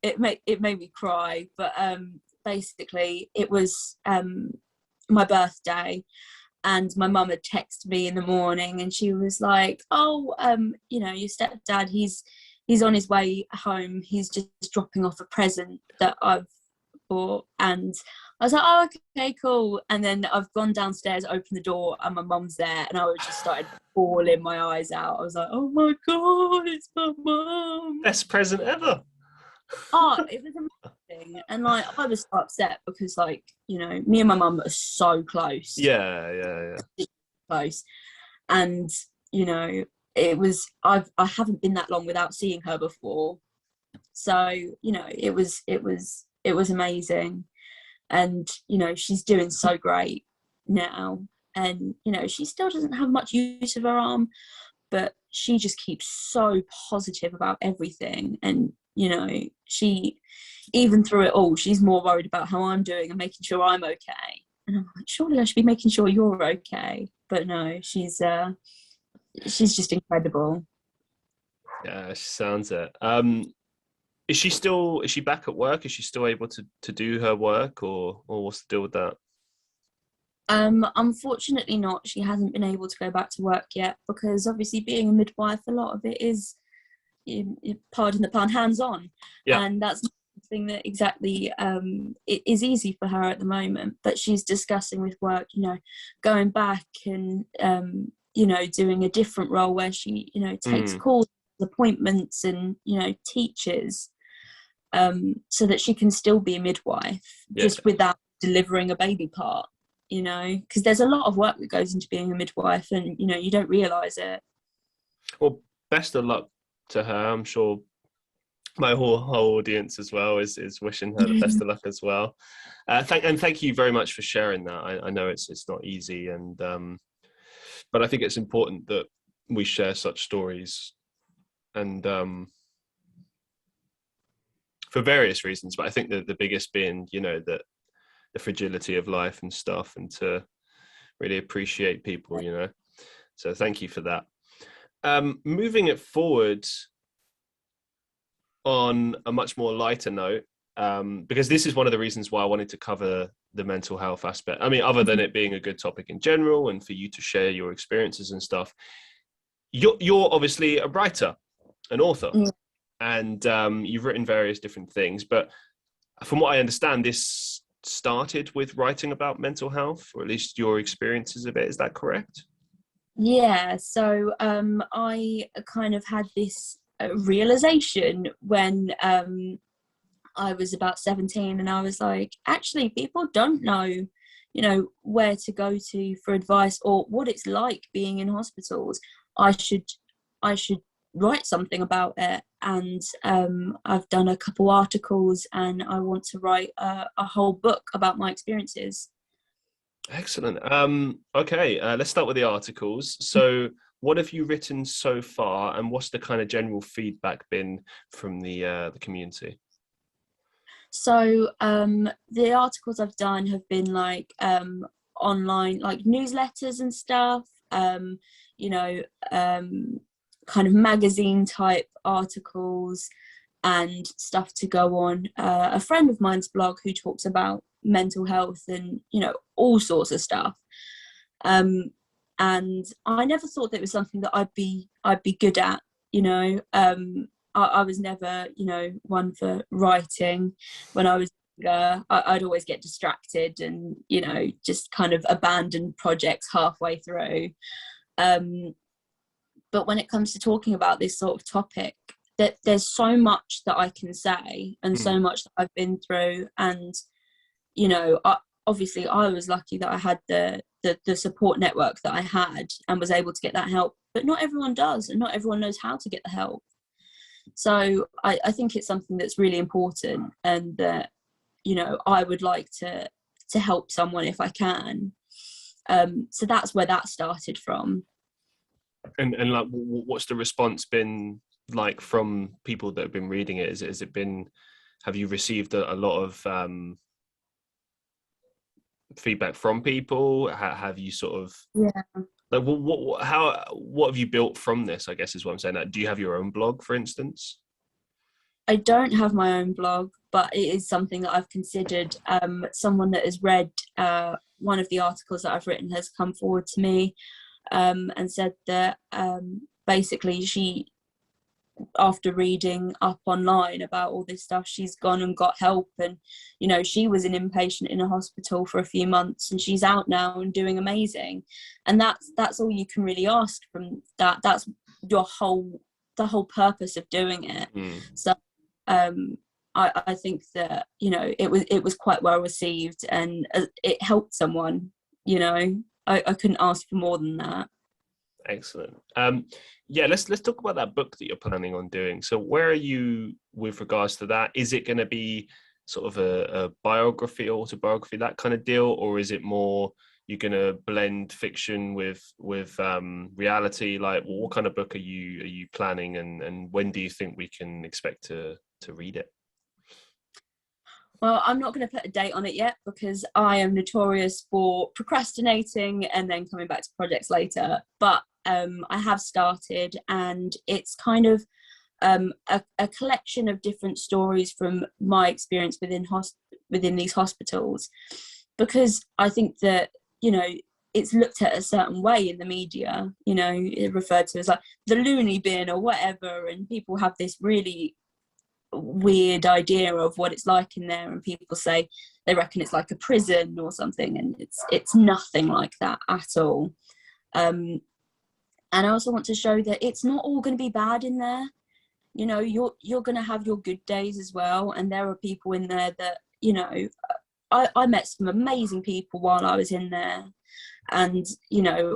it made me cry, but basically it was my birthday, and my mum had texted me in the morning, and she was like, oh, you know, your stepdad, he's on his way home, he's just dropping off a present that I've bought. And I was like, oh, okay, cool. And then I've gone downstairs, opened the door, and my mum's there, and I just started bawling my eyes out. I was like, oh my God, it's my mum. Best present ever. Oh, it was amazing. And like, I was so upset because, like, you know, me and my mum are so close. Yeah. Close. And, you know, it was, I haven't been that long without seeing her before. So, you know, it was amazing. And, you know, she's doing so great now. And, you know, she still doesn't have much use of her arm, but she just keeps so positive about everything. And, you know, she, even through it all, she's more worried about how I'm doing and making sure I'm okay. And I'm like, surely I should be making sure you're okay. But no, she's just incredible. Yeah, she sounds it. Is she back at work? Is she still able to do her work, or what's the deal with that? Unfortunately not. She hasn't been able to go back to work yet, because obviously being a midwife, a lot of it is, pardon the pun, hands-on. Yeah. And that's not something that exactly it is easy for her at the moment. But she's discussing with work, you know, going back and you know, doing a different role where she, you know, takes calls, appointments, and, you know, teaches, so that she can still be a midwife, just without delivering a baby part, you know, because there's a lot of work that goes into being a midwife, and, you know, you don't realise it. Well, best of luck to her. I'm sure my whole audience as well is wishing her the best of luck as well. Thank you very much for sharing that. I know it's not easy, and but I think it's important that we share such stories, and for various reasons, but I think that the biggest being, you know, that the fragility of life and stuff, and to really appreciate people, you know. So thank you for that. Moving it forward on a much more lighter note, because this is one of the reasons why I wanted to cover the mental health aspect. I mean, other than it being a good topic in general, and for you to share your experiences and stuff, you're obviously a writer, an author. And you've written various different things, but from what I understand, this started with writing about mental health, or at least your experiences of it. Is that correct? Yeah, so I kind of had this realization when I was about 17, and I was like, actually, people don't know, where to go to for advice or what it's like being in hospitals. I should write something about it. And I've done a couple articles, and I want to write a whole book about my experiences. Excellent. Okay, let's start with the articles. So what have you written so far, and what's the kind of general feedback been from the community? So the articles I've done have been like online, like newsletters and stuff, you know, kind of magazine type articles and stuff to go on. A friend of mine's blog who talks about mental health and, all sorts of stuff. And I never thought that it was something that I'd be good at, I was never, one for writing. When I was younger, I'd always get distracted and, just kind of abandon projects halfway through. But when it comes to talking about this sort of topic, that there's so much that I can say and so much that I've been through. And, obviously I was lucky that I had the support network that I had and was able to get that help. But not everyone does, and not everyone knows how to get the help. So I think it's something that's really important, and that, I would like to help someone if I can. So that's where that started from. And like, what's the response been like from people that have been reading it? Has it been, have you received a lot of feedback from people? Have you sort of, like, what have you built from this, I guess is what I'm saying. Do you have your own blog, for instance? I don't have my own blog, but it is something that I've considered. Someone that has read one of the articles that I've written has come forward to me and said that basically she, after reading up online about all this stuff, she's gone and got help. And, she was an inpatient in a hospital for a few months, and she's out now and doing amazing. And that's all you can really ask from that. That's the whole purpose of doing it. So I think that, it was quite well received, and it helped someone. I couldn't ask for more than that. Excellent. Let's talk about that book that you're planning on doing. So where are you with regards to that? Is it going to be sort of a biography, autobiography, that kind of deal, or is it more you're going to blend fiction with reality? Like, what kind of book are you planning, and when do you think we can expect to read it? Well, I'm not going to put a date on it yet, because I am notorious for procrastinating and then coming back to projects later. But I have started, and it's kind of a collection of different stories from my experience within these hospitals, because I think that, it's looked at a certain way in the media, it referred to as like the loony bin or whatever, and people have this really weird idea of what it's like in there, and people say they reckon it's like a prison or something, and it's nothing like that at all. And I also want to show that it's not all going to be bad in there. You're going to have your good days as well, and there are people in there that, I met some amazing people while I was in there, and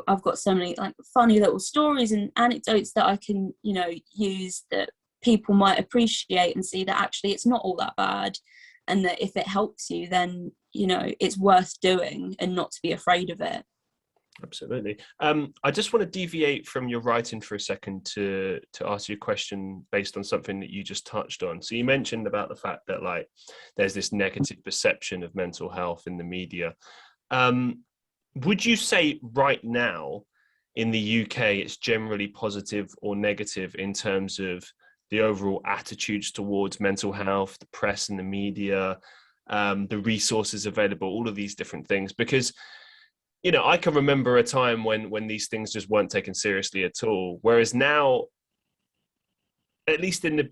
I've got so many like funny little stories and anecdotes that I can use, that people might appreciate and see that actually it's not all that bad, and that if it helps you, then it's worth doing, and not to be afraid of it. Absolutely. I just want to deviate from your writing for a second to ask you a question based on something that you just touched on. So you mentioned about the fact that like there's this negative perception of mental health in the media. Would you say right now in the UK it's generally positive or negative in terms of the overall attitudes towards mental health, the press and the media, the resources available, all of these different things? Because I can remember a time when these things just weren't taken seriously at all. Whereas now, at least in the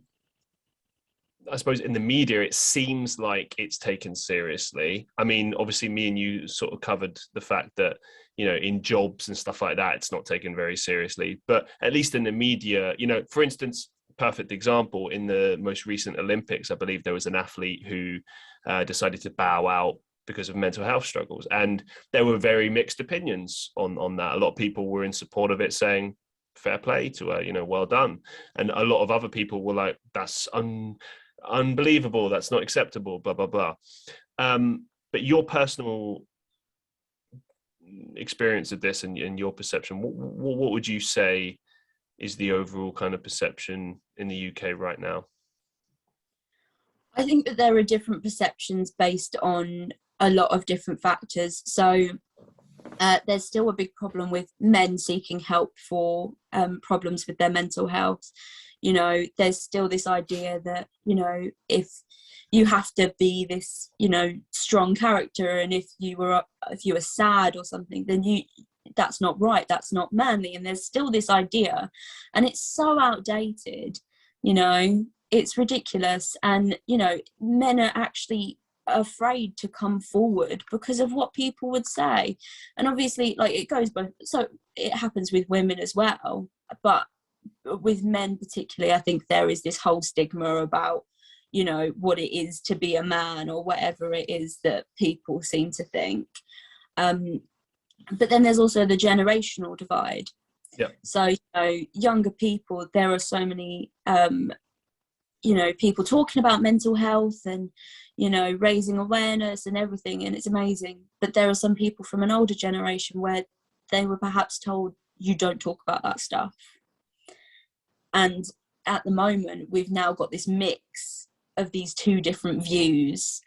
media, it seems like it's taken seriously. I mean, obviously me and you sort of covered the fact that, in jobs and stuff like that, it's not taken very seriously. But at least in the media, for instance, perfect example. In the most recent Olympics, I believe there was an athlete who decided to bow out because of mental health struggles, and there were very mixed opinions on that. A lot of people were in support of it, saying fair play to her, you know, well done, and a lot of other people were like, that's unbelievable, that's not acceptable, blah blah blah. But your personal experience of this and your perception, what would you say is the overall kind of perception in the UK right now? I think that there are different perceptions based on a lot of different factors. So there's still a big problem with men seeking help for problems with their mental health. You know, there's still this idea that, you know, if you have to be this, you know, strong character, and if you were sad or something, then that's not right, that's not manly. And there's still this idea, and it's so outdated, you know, it's ridiculous. And, you know, men are actually afraid to come forward because of what people would say. And obviously, like, it goes both, so it happens with women as well, but with men particularly, I think there is this whole stigma about, you know, what it is to be a man, or whatever it is that people seem to think. But then there's also the generational divide. Yeah. So, you know, younger people, there are so many you know, people talking about mental health and, you know, raising awareness and everything, and it's amazing. But there are some people from an older generation where they were perhaps told, you don't talk about that stuff. And at the moment, we've now got this mix of these two different views.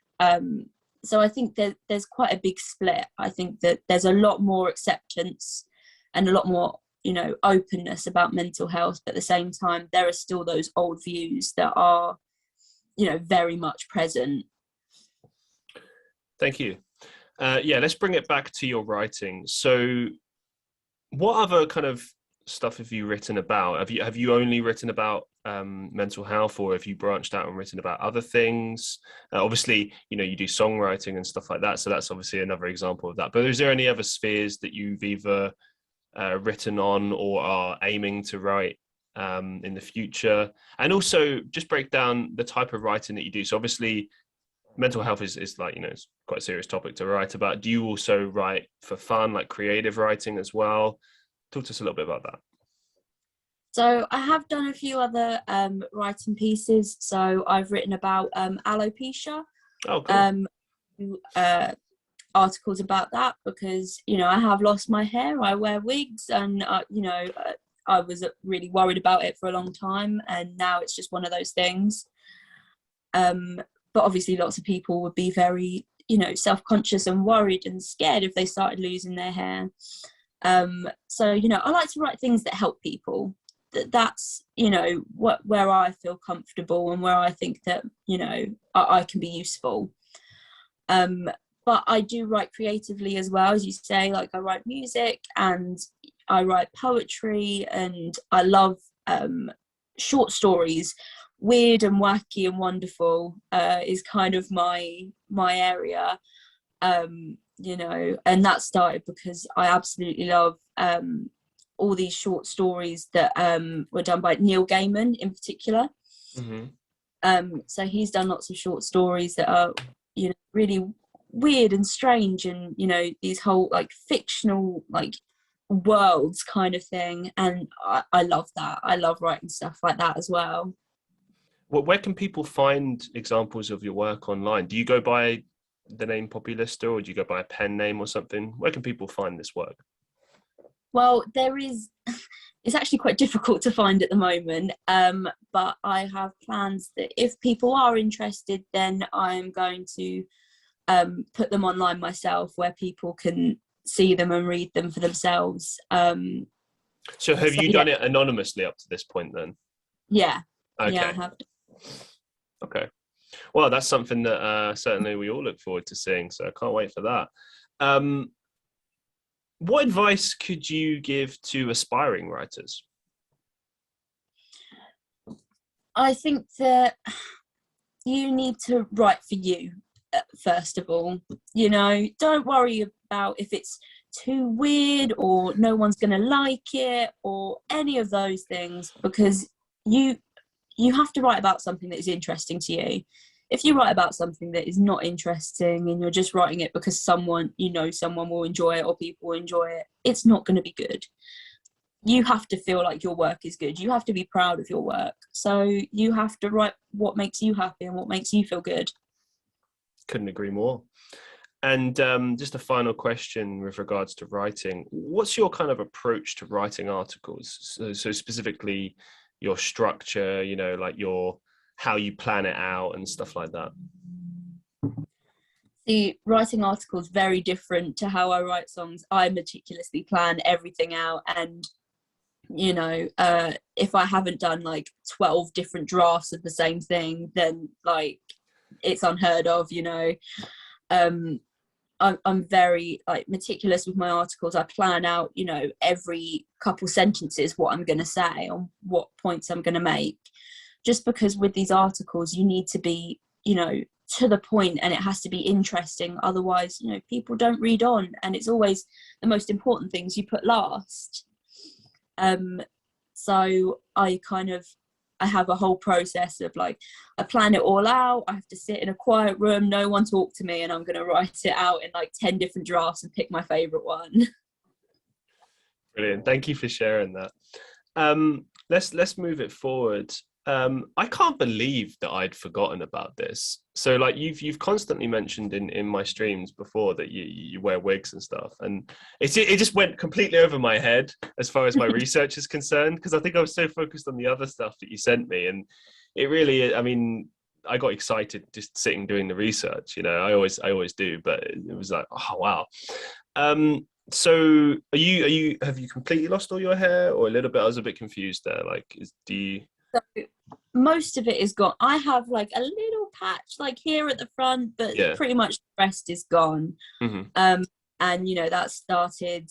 So I think there's quite a big split. I think that there's a lot more acceptance and a lot more, you know, openness about mental health, but at the same time, there are still those old views that are, you know, very much present. Thank you. Yeah, let's bring it back to your writing. So what other kind of stuff have you written about? Have you only written about mental health, or have you branched out and written about other things? Obviously, you know, you do songwriting and stuff like that, so that's obviously another example of that. But is there any other spheres that you've either written on or are aiming to write in the future? And also just break down the type of writing that you do. So obviously mental health is like, you know, it's quite a serious topic to write about. Do you also write for fun, like creative writing as well? Talk to us a little bit about that. So I have done a few other writing pieces. So I've written about alopecia. Oh, cool. Articles about that, because, you know, I have lost my hair, I wear wigs, and you know, I was really worried about it for a long time, and now it's just one of those things. But obviously lots of people would be very, you know, self-conscious and worried and scared if they started losing their hair. So, you know, I like to write things that help people. That's, you know, where I feel comfortable and where I think that, you know, I can be useful. But I do write creatively as well, as you say. Like, I write music and I write poetry, and I love short stories. Weird and wacky and wonderful is kind of my area, you know, and that started because I absolutely love all these short stories that were done by Neil Gaiman in particular. Mm-hmm. So he's done lots of short stories that are, you know, really weird and strange, and, you know, these whole like fictional like worlds kind of thing, and I love that. I love writing stuff like that as well. Well, where can people find examples of your work online? Do you go by the name Populista, or do you go by a pen name or something? Where can people find this work? Well, it's actually quite difficult to find at the moment, but I have plans that if people are interested, then I'm going to put them online myself, where people can see them and read them for themselves. So have you done it anonymously up to this point then? Yeah. Okay. Yeah, I have. Okay. Well, that's something that certainly we all look forward to seeing, so I can't wait for that. What advice could you give to aspiring writers? I think that you need to write for you, first of all. You know, don't worry about if it's too weird or no one's going to like it or any of those things, because you have to write about something that is interesting to you. If you write about something that is not interesting and you're just writing it because someone will enjoy it or people will enjoy it, it's not going to be good. You have to feel like your work is good. You have to be proud of your work. So you have to write what makes you happy and what makes you feel good. Couldn't agree more. And just a final question with regards to writing. What's your kind of approach to writing articles? So specifically your structure, like how you plan it out and stuff like that. The writing articles very different to how I write songs. I meticulously plan everything out, and if I haven't done like 12 different drafts of the same thing, then like it's unheard of. I'm very like meticulous with my articles. I plan out, every couple sentences what I'm going to say, on what points I'm going to make, just because with these articles you need to be, to the point, and it has to be interesting. Otherwise, people don't read on, and it's always the most important things you put last. So I have a whole process of like, I plan it all out. I have to sit in a quiet room, no one talk to me, and I'm going to write it out in like 10 different drafts and pick my favorite one. Brilliant. Thank you for sharing that. Let's move it forward. I can't believe that I'd forgotten about this. So like you've constantly mentioned in my streams before that you wear wigs and stuff, and it just went completely over my head as far as my research is concerned, because I think I was so focused on the other stuff that you sent me, and it really, I mean, I got excited just sitting doing the research. I always do, but it was like, oh wow. So have you completely lost all your hair, or a little bit? I was a bit confused there. Like, So most of it is gone. I have like a little patch like here at the front, but pretty much the rest is gone. Mm-hmm. And that started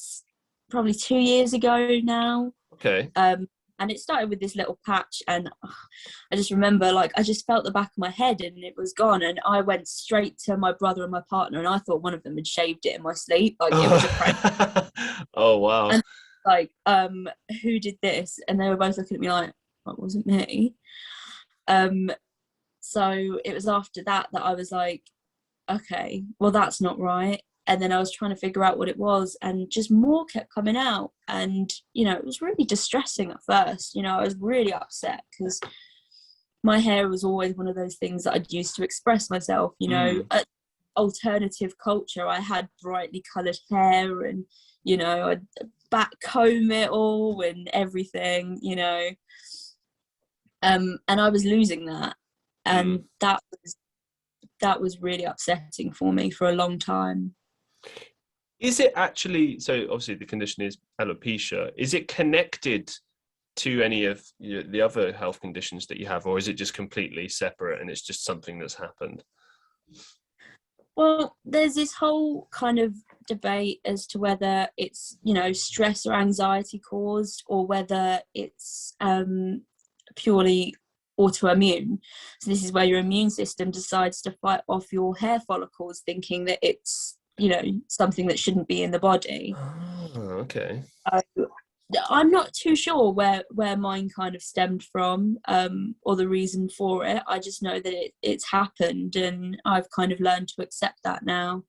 probably 2 years ago now. Okay. And it started with this little patch, and I just remember like I just felt the back of my head and it was gone, and I went straight to my brother and my partner, and I thought one of them had shaved it in my sleep, like it was a prank. Oh wow. And like, who did this? And they were both looking at me like, it wasn't me. So it was after that I was like, okay, well that's not right. And then I was trying to figure out what it was, and just more kept coming out, and it was really distressing at first. I was really upset because my hair was always one of those things that I'd used to express myself. At alternative culture, I had brightly coloured hair, and I'd back comb it all and everything, and I was losing that, and that was really upsetting for me for a long time. Is it actually, so obviously the condition is alopecia, is it connected to any of the other health conditions that you have, or is it just completely separate and it's just something that's happened? Well, there's this whole kind of debate as to whether it's, stress or anxiety caused, or whether it's purely autoimmune. So this is where your immune system decides to fight off your hair follicles, thinking that it's, something that shouldn't be in the body. Oh, okay. I'm not too sure where mine kind of stemmed from, or the reason for it. I just know that it's happened, and I've kind of learned to accept that now.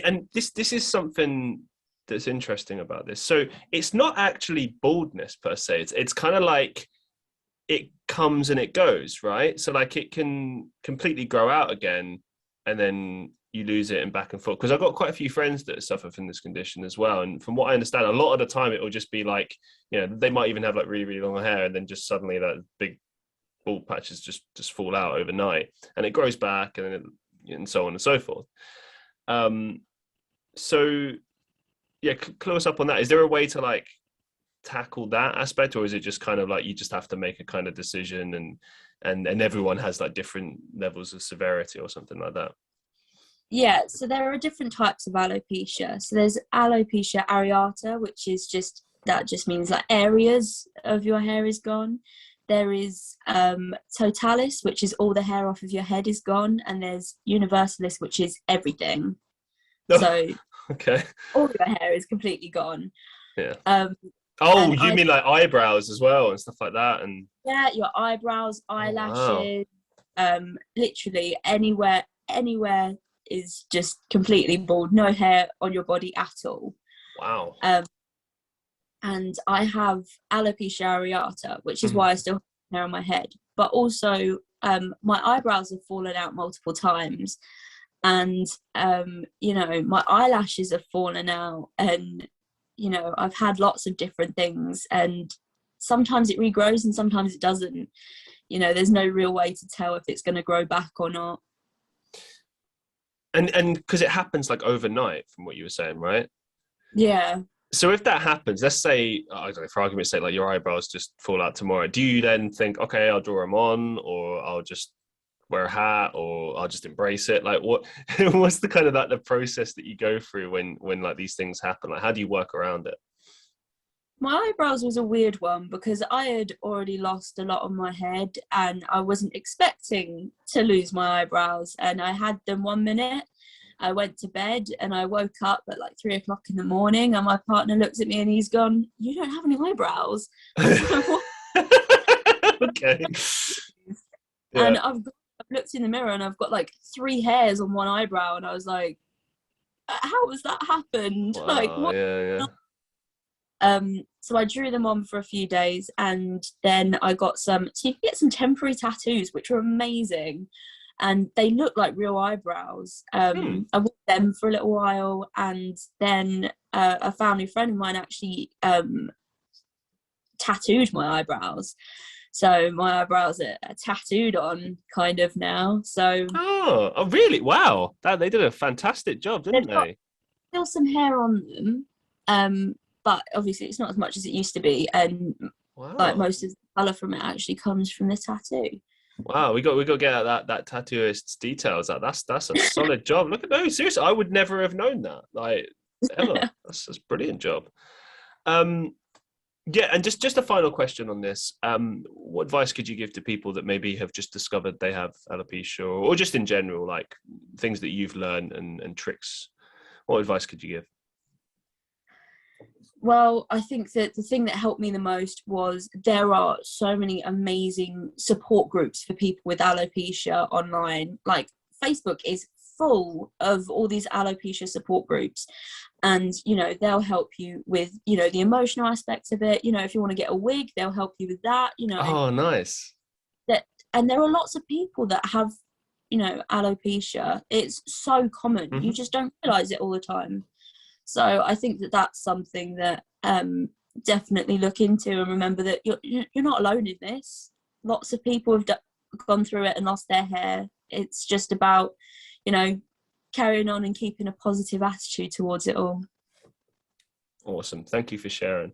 And this is something that's interesting about this. So it's not actually baldness per se. It's kind of like it comes and it goes, right? So like it can completely grow out again, and then you lose it and back and forth. Because I've got quite a few friends that suffer from this condition as well. And from what I understand, a lot of the time it will just be like, they might even have like really, really long hair, and then just suddenly that big bald patches just fall out overnight, and it grows back, and so on and so forth. So yeah, clue us up on that. Is there a way to like tackle that aspect, or is it just kind of like you just have to make a kind of decision, and everyone has like different levels of severity or something like that? Yeah, so there are different types of alopecia. So there's alopecia areata, which is just means like areas of your hair is gone. There is totalis, which is all the hair off of your head is gone, and there's universalis, which is everything. Oh, so okay, all your hair is completely gone. Yeah. Oh, And you mean like eyebrows as well and stuff like that? And yeah, your eyebrows, oh, wow. eyelashes, literally anywhere is just completely bald, no hair on your body at all. Wow. And I have alopecia areata, which is Mhm. why I still have hair on my head. But also, my eyebrows have fallen out multiple times, and my eyelashes have fallen out, and I've had lots of different things, and sometimes it regrows and sometimes it doesn't. There's no real way to tell if it's going to grow back or not. And because it happens like overnight, from what you were saying, right? Yeah. So if that happens, let's say, I don't know, for argument's sake, like your eyebrows just fall out tomorrow, do you then think, okay, I'll draw them on, or I'll just wear a hat, or I'll just embrace it? Like, what what's the kind of like the process that you go through when like these things happen? Like, how do you work around it? My eyebrows was a weird one because I had already lost a lot on my head and I wasn't expecting to lose my eyebrows. And I had them 1 minute. I went to bed and I woke up at like 3 o'clock in the morning and my partner looks at me and he's gone, "You don't have any eyebrows." I was like, "What?" Okay. Yeah. And I've looked in the mirror and I've got like 3 hairs on one eyebrow and I was like, how has that happened? Like, Wow. what? Yeah. So I drew them on for a few days and then I got so you can get some temporary tattoos, which are amazing. And they look like real eyebrows. Yeah. Hmm. I wore them for a little while and then a family friend of mine actually tattooed my eyebrows. So my eyebrows are tattooed on kind of now. So Oh, really? Wow. They did a fantastic job, didn't they've got they? still some hair on them. But obviously it's not as much as it used to be. And like Wow. most of the colour from it actually comes from the tattoo. Wow, we got to get out that tattooist's details. That's a solid job. Look at those. Seriously, I would never have known that. Like ever. That's a brilliant job. Um, yeah, and just a final question on this. What advice could you give to people that maybe have just discovered they have alopecia, or just in general, like things that you've learned and tricks? What advice could you give? Well, I think that the thing that helped me the most was there are so many amazing support groups for people with alopecia online. Like Facebook is full of all these alopecia support groups. And, they'll help you with, the emotional aspects of it. If you want to get a wig, they'll help you with that, Oh, nice. that. And there are lots of people that have, alopecia. It's so common. You Hmm. just don't realize it all the time. So I think that that's something that definitely look into and remember that you're not alone in this. Lots of people have gone through it and lost their hair. It's just about, carrying on and keeping a positive attitude towards it all. Awesome. Thank you for sharing.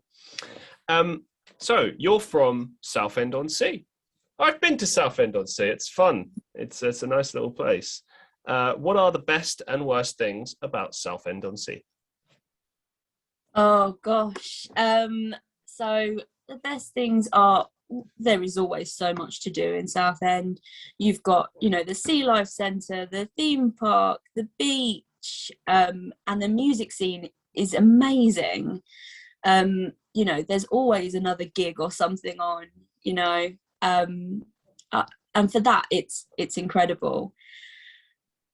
So you're from Southend-on-Sea. I've been to Southend-on-Sea. It's fun. It's a nice little place. What are the best and worst things about Southend-on-Sea? Oh gosh. So the best things are there is always so much to do in Southend. You've got, the Sea Life Centre, the theme park, the beach, and the music scene is amazing. There's always another gig or something on, and for that it's incredible.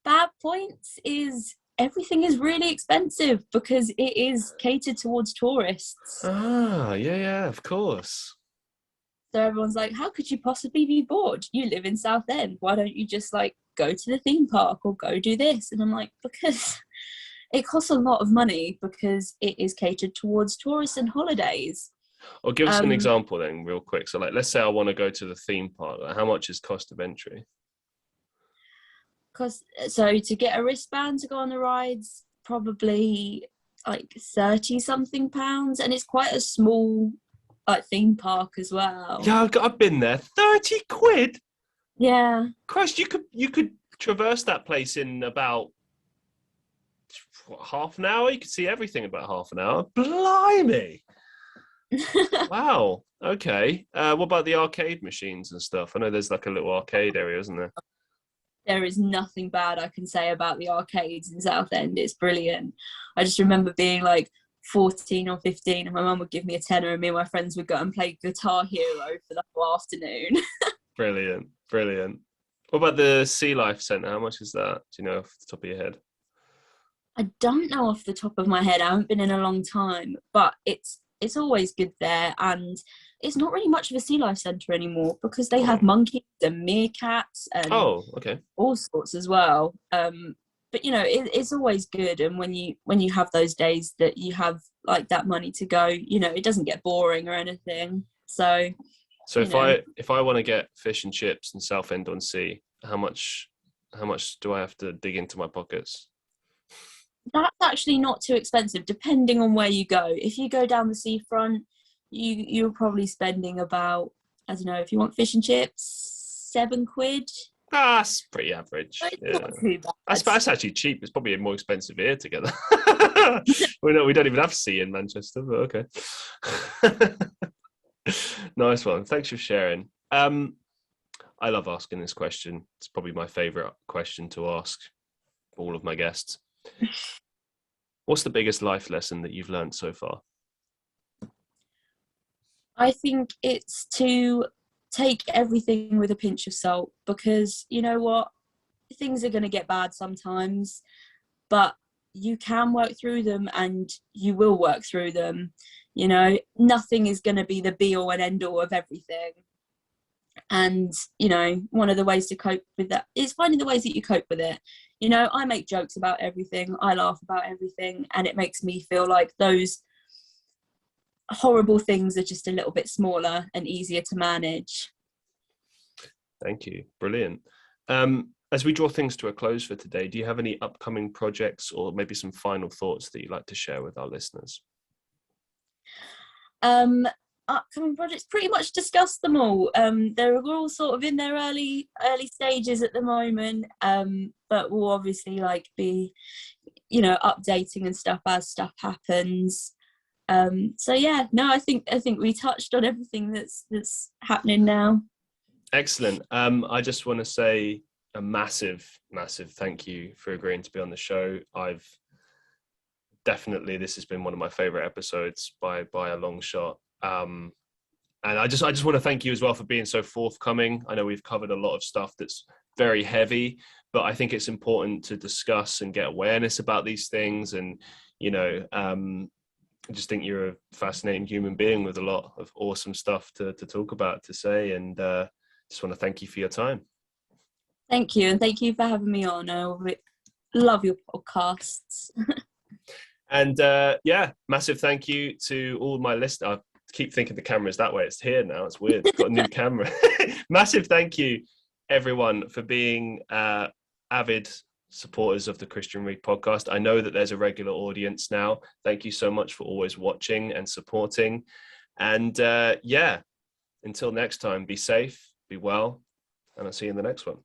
Bad points is everything is really expensive because it is catered towards tourists. Ah, yeah, of course. So everyone's like, how could you possibly be bored? You live in Southend. Why don't you just like go to the theme park or go do this? And I'm like, because it costs a lot of money because it is catered towards tourists and holidays. Or give us an Um, example then, real quick. So, like, let's say I want to go to the theme park. Like, how much is cost of entry? so to get a wristband to go on the rides, probably like 30 something pounds, and it's quite a small like theme park as well. Yeah, I've been there. 30 quid. Yeah. Christ, you could traverse that place in about half an hour. You could see everything in about half an hour. Blimey! Wow. Okay. What about the arcade machines and stuff? I know there's like a little arcade area, isn't there? There is nothing bad I can say about the arcades in Southend. It's brilliant. I just remember being like, 14 or 15, and my mum would give me a tenner, and me and my friends would go and play Guitar Hero for the whole afternoon. Brilliant, brilliant. What about the Sea Life Centre? How much is that? Do you know off the top of your head? I don't know off the top of my head. I haven't been in a long time, but it's always good there, and it's not really much of a sea life centre anymore because they have monkeys and meerkats and okay, all sorts as well. But you know, it's always good, and when you have those days that you have like that money to go, you know, it doesn't get boring or anything. So if I want to get fish and chips in Southend-on-Sea, how much do I have to dig into my pockets? That's actually not too expensive, depending on where you go. If you go down the seafront, you're probably spending about, I don't know, if you want fish and chips, £7. That's pretty average. Yeah. Not too bad. That's actually cheap. It's probably more expensive here together. We don't even have sea in Manchester, but okay. Nice one. Thanks for sharing. I love asking this question. It's probably my favorite question to ask all of my guests. What's the biggest life lesson that you've learned so far? I think it's to take everything with a pinch of salt, because you know what, things are going to get bad sometimes, but you can work through them, and you will work through them. You know, nothing is going to be the be all and end all of everything. And you know, one of the ways to cope with that is finding the ways that you cope with it. You know, I make jokes about everything, I laugh about everything, and it makes me feel like those horrible things are just a little bit smaller and easier to manage. Thank you. Brilliant. As we draw things to a close for today, do you have any upcoming projects or maybe some final thoughts that you'd like to share with our listeners? Upcoming projects, pretty much discussed them all. They're all sort of in their early stages at the moment, but we'll obviously like be, you know, updating and stuff as stuff happens. So yeah, no, I think we touched on everything that's happening now. Excellent. I just want to say a massive thank you for agreeing to be on the show. This has been one of my favorite episodes by a long shot. And I just want to thank you as well for being so forthcoming. I know we've covered a lot of stuff that's very heavy, but I think it's important to discuss and get awareness about these things. And, you know, I just think you're a fascinating human being with a lot of awesome stuff to talk about, to say, and just want to thank you for your time. Thank you, and thank you for having me on. I love your podcasts. And massive thank you to all my listeners. I keep thinking the camera's that way. It's here now. It's weird. It's got a new camera. Massive thank you, everyone, for being avid supporters of the Christian Reeve podcast. I know that there's a regular audience now. Thank you so much for always watching and supporting. And until next time, be safe, be well, and I'll see you in the next one.